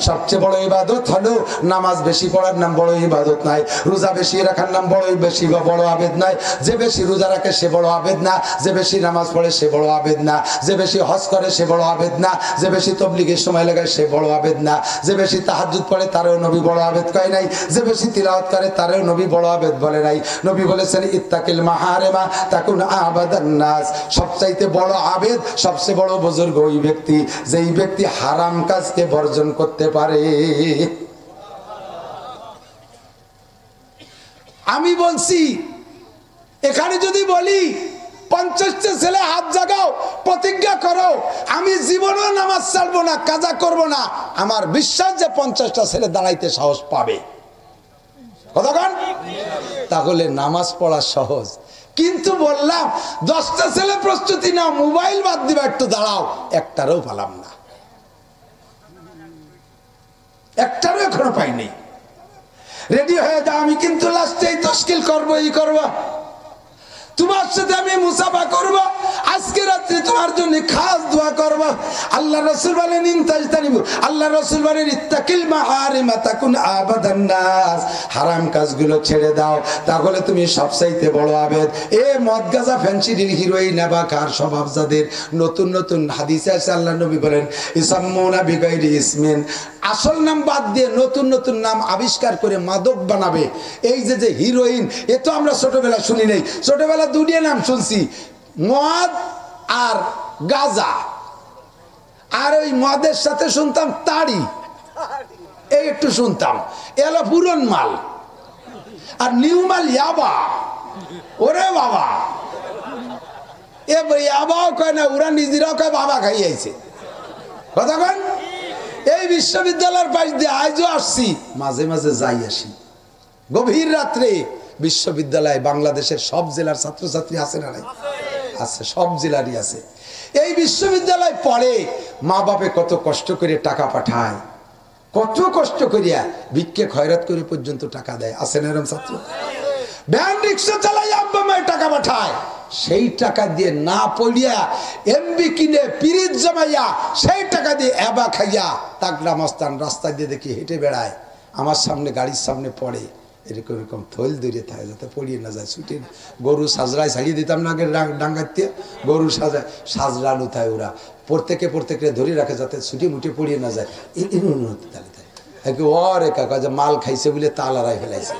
সবচেয়ে বড় ইবাদত হলো নামাজ বেশি পড়ার নাম বড় ইবাদত নাই, রোজা বেশি রাখার নাম বড় আবেদ নাই। যে বেশি রোজা রাখে সে বড় আবেদ না, যে বেশি নামাজ পড়ে সে বড় আবেদ না, যে বেশি হজ করে সে বড় আবেদ না, যে বেশি তাবলীগের সময় লাগায় সে বড় আবেদ না, যে বেশি তাহাজ্জুদ পড়ে তারও নবী বড় আবেদ কয় নাই, যে বেশি তিলাওয়াত করে তারও নবী বড় আবেদ বলে নাই। নবী বলেছেন ইত্তাকিল মাহারিমা তাকুন আবাদান নাস, সবচাইতে বড় আবেদ, সবচেয়ে বড় বুজুর্গ ওই ব্যক্তি যেই ব্যক্তি হারাম কাজকে বর্জন করতে পারে। আমি বলছি এখানে যদি বলি 50টা ছেলে হাত জাগাও, প্রতিজ্ঞা করো আমি জীবনেও নামাজ ছাড়বো না, কাজা করব না, আমার বিশ্বাস যে 50টা ছেলে দাঁড়াইতে সাহস পাবে। কতক্ষণ? তাহলে নামাজ পড়া সহজ। কিন্তু বললাম 10টা ছেলে প্রস্তুতি নাও, মোবাইল বাদ দিবা, একটু দাঁড়াও, একটারও পালাম না, একটারও এখনো পাইনি। রেডি হয়ে যাও, আমি কিন্তু লাস্টে এই তশকিল করবো, এই করবো, তোমার সাথে আমি মুসাফা করব, আজকে রাত্রে তোমার জন্য খাস দোয়া করব। আল্লাহ রাসূল বলেন ইনতাজতানিবু, আল্লাহ রাসূল বলেন ইত্তাকিল মাহারিমা তাকুন আবাদান নাস, হারাম কাজগুলো ছেড়ে দাও, তাহলে তুমি সবচাইতে বড় আবেদ। এ মদ গাঁজা ফ্যান্সিডিল হিরোইন নেবা কার স্বভাব যাদের, নতুন নতুন হাদিসে আছে আল্লাহ নবী বলেন ইসাম্মুনা বিগাইরি ইসমিন, আসল নাম বাদ দিয়ে নতুন নতুন নাম আবিষ্কার করে মাদক বানাবে। এই যে হিরোইন, এ তো আমরা ছোটবেলা শুনি নাই, ছোটবেলা দুনিয়া নাম শুনছি, মদ আর গাঁজা, আর ওই মদের সাথে শুনতাম তাড়ি, এই একটু শুনতাম, এলো পুরন মাল, আর নিউ মাল ইয়াবা। ওরে বাবা, এ ইয়াবাও কয় না, ওরা নিজেরাও কয় বাবা খাইয়াছে। কথা কন? এই বিশ্ববিদ্যালয়ের পাশ দিয়ে আজও আসছি, মাঝে মাঝে যাই আসি, গভীর রাত্রে বিশ্ববিদ্যালয় বাংলাদেশের সব জেলার ছাত্রছাত্রী আছে না নাই? আছে, সব জেলারই আছে। এই বিশ্ববিদ্যালয় পড়ে, মা বাপে কত কষ্ট করে টাকা পাঠায়, কত কষ্ট করিয়া ভিক্ষে খয়রাত করে পর্যন্ত টাকা দেয়, আছে না এরকম ছাত্র? ভ্যান রিক্সা চালাই আব্বা মায়ের টাকা পাঠায়, সেই টাকা দিয়ে না পড়িয়া এমবি কিনে পিরিত জমাইয়া সেই টাকা দিয়ে এবা খাইয়া তাগড়া মস্তান রাস্তা দিয়ে দেখি হেঁটে বেড়ায়, আমার সামনে গাড়ির সামনে পড়ে, এরকম এরকম থইল দূরে থাকে যাতে পড়িয়ে না যায়। ছুটির গরু সাজরায় ছাড়িয়ে দিতাম না আগে ডাঙ্গাতে, গরু সাজরালু থাকে ওরা প্রত্যেকে ধরে রাখে যাতে ছুটি মুটি পড়িয়ে না যায়। ওরে কাকা যে মাল খাইছে বলে তাল আড়াই ফেলাইছে,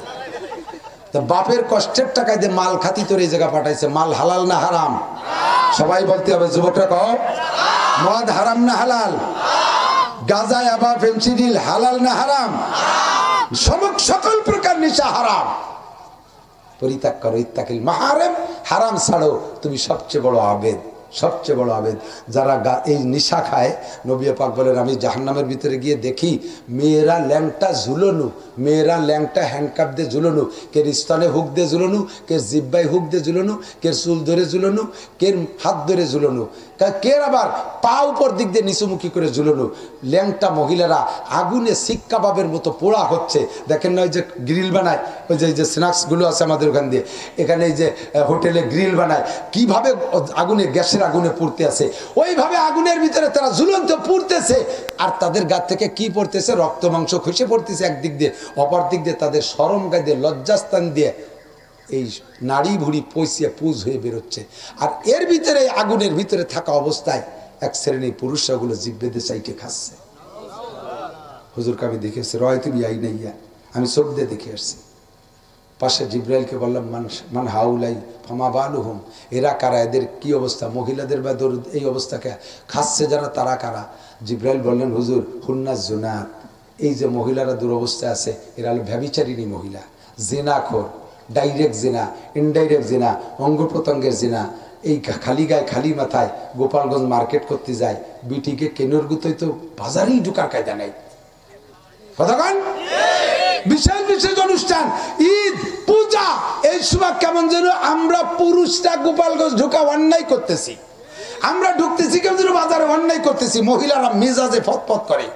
তা বাপের কষ্টের টাকায় দিয়ে মাল খাতি তোর এই জায়গা পাঠাইছে। মাল হালাল না হারাম? সবাই বলতে হবে, যুবকরা কও মদ হারাম না হালাল? গাঁজা আবা ফেন্সিডিল হালাল না হারাম? সকল প্রকার নেশা হারাম, পরিত্যাগ করো। ইত্তাকিল মাহারিম, হারাম ছাড়ো, তুমি সবচেয়ে বড় আবেদ, সবচেয়ে বড় আবেদ। যারা এই নেশা খায়, নবী পাক বলেন আমি জাহান্নামের ভিতরে গিয়ে দেখি মেয়েরা ল্যাংটা ঝুলনু, মেয়েরা ল্যাংটা হ্যান্ডকাপ দিয়ে ঝুলনু, কে স্তনে হুক দিয়ে ঝুলনু, কে জিব্বাই হুক দিয়ে ঝুলনু, কে চুল ধরে ঝুলনু, কে হাত ধরে ঝুলনু, কে আবার পা উপর দিক দিয়ে নিচুমুখী করে ঝুলনু। ল্যাংটা মহিলারা আগুনে শিক কাবাবের মতো পোড়া হচ্ছে। দেখেন না ওই যে গ্রিল বানায়, ওই যে স্ন্যাক্সগুলো আছে আমাদের ওখান দিয়ে, এখানে এই যে হোটেলে গ্রিল বানায়, কিভাবে আগুনে গ্যাসের আগুনে পুড়তে আছে, ওইভাবে আগুনের ভিতরে তারা ঝুলন্ত পুড়তেছে। আর তাদের গা থেকে কি পড়তেছে? রক্ত মাংস খসে পড়তেছে একদিক দিয়ে, অপর দিক দিয়ে তাদের শরম গায়ে দিয়ে লজ্জাস্থান দিয়ে এই নাড়ি ভুড়ি পয়সিয়া পুজ হয়ে বেরোচ্ছে। আর এর ভিতরে আগুনের ভিতরে থাকা অবস্থায় এক শ্রেণী পুরুষরা ওগুলো জিভ বেঁধে চাইটে খাচ্ছে। হুজুরকে আমি দেখে এসছি, রয় তুমি আই নাইয়া, আমি চোখ দিয়ে দেখে আসছি। পাশে জিব্রাইলকে বললাম মান হাউলাই ফামা বালুহুম, এরা কারা, এদের কি অবস্থা? মহিলাদের বা এই অবস্থাকে খাচ্ছে যারা, তারা কারা? জিব্রাইল বললেন হুজুর হুন্নাস জুনাত, এই যে মহিলারা দুরবস্থায় আছে এরা হলো ব্যভিচারিণী মহিলা, জিনাখোর, ডাইরেক্ট জিনা, ইনডাইরেক্ট জিনা, অঙ্গ প্রত্যঙ্গের জিনা। এই খালি গায়ে খালি মাথায় গোপালগঞ্জ মার্কেট করতে যায়, বিটিকে কেনর গুতোই তো বাজারেই ঢুকার কায়দা নাই। কতক্ষণ বিশেষ বিশেষ অনুষ্ঠান, ঈদ, পূজা, এই সময় কেমন যেন আমরা পুরুষরা গোপালগঞ্জ ঢুকা অন্যায় করতেছি, আমরা ঢুকতেছি কেমন যেন বাজারে অন্যায় করতেছি। মহিলারা মেজাজে ফতফত করে,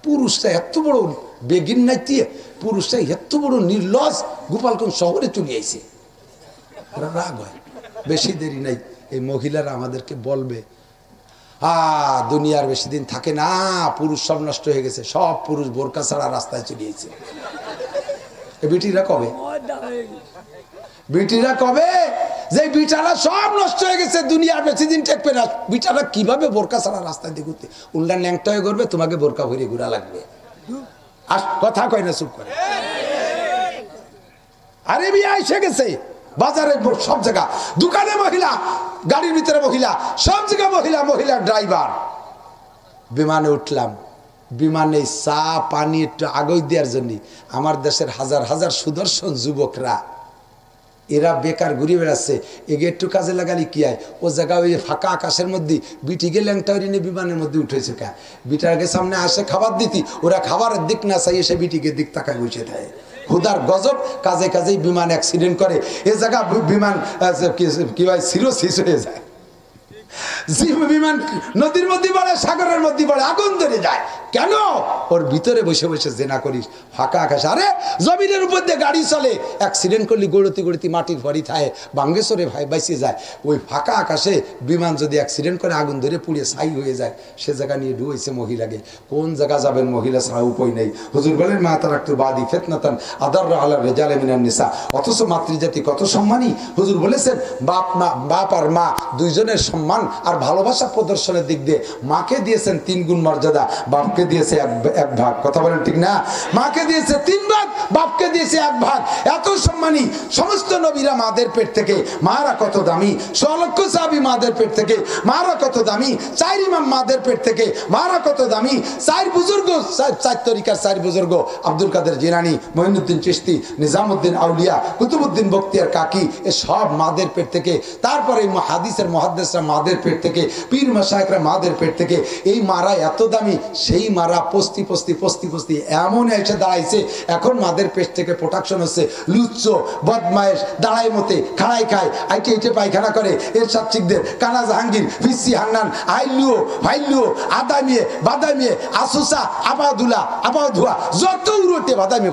পুরুষরা এত বড় বেগিন নাইতিয়ে, পুরুষরা এত বড় নির্লজ গোপালগঞ্জ শহরে চলে আইছে। ওরা রাগ হয়, বেশি দেরি নাই, এই মহিলারা আমাদেরকে বলবে দুনিয়ার বেশি দিন থাকে না, পুরুষ সব নষ্ট হয়ে গেছে, সব পুরুষ বোরকা ছাড়া রাস্তায় চলিয়েছে। বিটিরা কবে, বিটিরা কবে যে বিটারা সব নষ্ট হয়ে গেছে, দুনিয়ার বেশি দিন ঠেকবে না, বিটারা কিভাবে বোরকা ছাড়া রাস্তায় দিয়ে ঘুরতে, উল্টা ন্যাংটা হয়ে ঘুরবে, তোমাকে বোরকা ভরে ঘুরা লাগবে। আর কথা কয় না, চুপ করে। আরে বিয়ে এসে গেছে বাজারে, সব জায়গা দোকানে মহিলা, গাড়ির ভিতরে মহিলা, সব জায়গায় মহিলা, মহিলা ড্রাইভার। বিমানে উঠলাম, বিমানে চা পানি একটু আগই দেওয়ার জন্য আমার দেশের হাজার হাজার সুদর্শন যুবকরা এরা বেকার ঘুরে বেড়াচ্ছে। এগে একটু কাজে লাগালি কি হয়, ও জায়গা ওই ফাঁকা আকাশের মধ্যে বিটিকে ল্যাংটাউরি নিয়ে বিমানের মধ্যে উঠেছে। কা বিটাকে সামনে আসে খাবার দিতি, ওরা খাবারের দিক না চাই এসে বিটিকে দিক তাকায় বসে থাকে। খুদার গজব, কাজে কাজেই বিমান অ্যাক্সিডেন্ট করে, এ জায়গা বিমান কি হয় সিরোসিস হয়ে যায়। বিমান নদীর মধ্যে পড়ে, সাগরের মধ্যে পড়ে, আগুন ধরে যায়। কেন? ওর ভিতরে বসে বসে জেনা করিস ফাঁকা আকাশ। আরে জমিনের উপর দিয়ে গাড়ি চলে, অ্যাক্সিডেন্ট করলি গড়তি গড়তি মাটির ভরি থাকে, বাঙ্গেশ্বরে ভাই বাইসে যায়। ওই ফাঁকা আকাশে বিমান যদি অ্যাক্সিডেন্ট করে আগুন ধরে পুড়িয়ে ছাই হয়ে যায়, সে জায়গা নিয়ে ডুয়েছে মহিলাকে। কোন জায়গা যাবেন, মহিলা ছাড়া উপায় নেই। হুজুর বলেন মা তারাকতু বাদি ফিতনাতান আদাররা আলা রিজালি মিনান নিসা, অথচ মাতৃজাতি কত সম্মানী। হুজুর বলেছেন বাপ আর মা দুইজনের সম্মান আর ভালোবাসা প্রদর্শনের দিক দিয়ে মাকে দিয়েছেন 3 গুণ মর্যাদা, বাপকে দিয়েছে এক ভাগ। কথা বলেন ঠিক না? মাকে দিয়েছে 3 ভাগ, বাপকে দিয়েছে 1 ভাগ। এত সম্মানী সমস্ত নবীরা মাদের পেট থেকে, মারা কত দামি, 100 লক্ষ সাহাবী মাদের পেট থেকে, মারা কত দামি, 4 ইমাম মাদের পেট থেকে, মারা কত দামি, 4 বুজুর্গ, 4 তরিকার 4 বুজুর্গ, আব্দুল কাদের জিলানী, মঈনুদ্দিন চিশতি, নিজামুদ্দিন আউলিয়া, কুতুবুদ্দিন বখতিয়ার কাকি, এ সব মাদের পেট থেকে। তারপরে হাদিসের মুহাদ্দিসরা মাদের পেট থেকে, পীর মাশায়েখরা মাদের পেট থেকে। এই মারা এত দামি, সেই মারা পস্তি পস্তি পস্তি পস্তি এমন এসে দাঁড়াইছে, এখন মাদের পেট থেকে প্রোডাকশন হচ্ছে লুচ্চ, বদমায়েশ, দাঁড়াই মতে, খাড়াই খায়, আইটে ইটে পায়খানা করে, এর সাচ্চিকদের, কানা জাহাঙ্গীর, ফিসি হান্নান, আইলুও ভাইলুও, আদামিয়ে বাদামিয়ে, আসুসা, আবাদুলা, আবাধুয়া, যত উড়োটে বাদামি।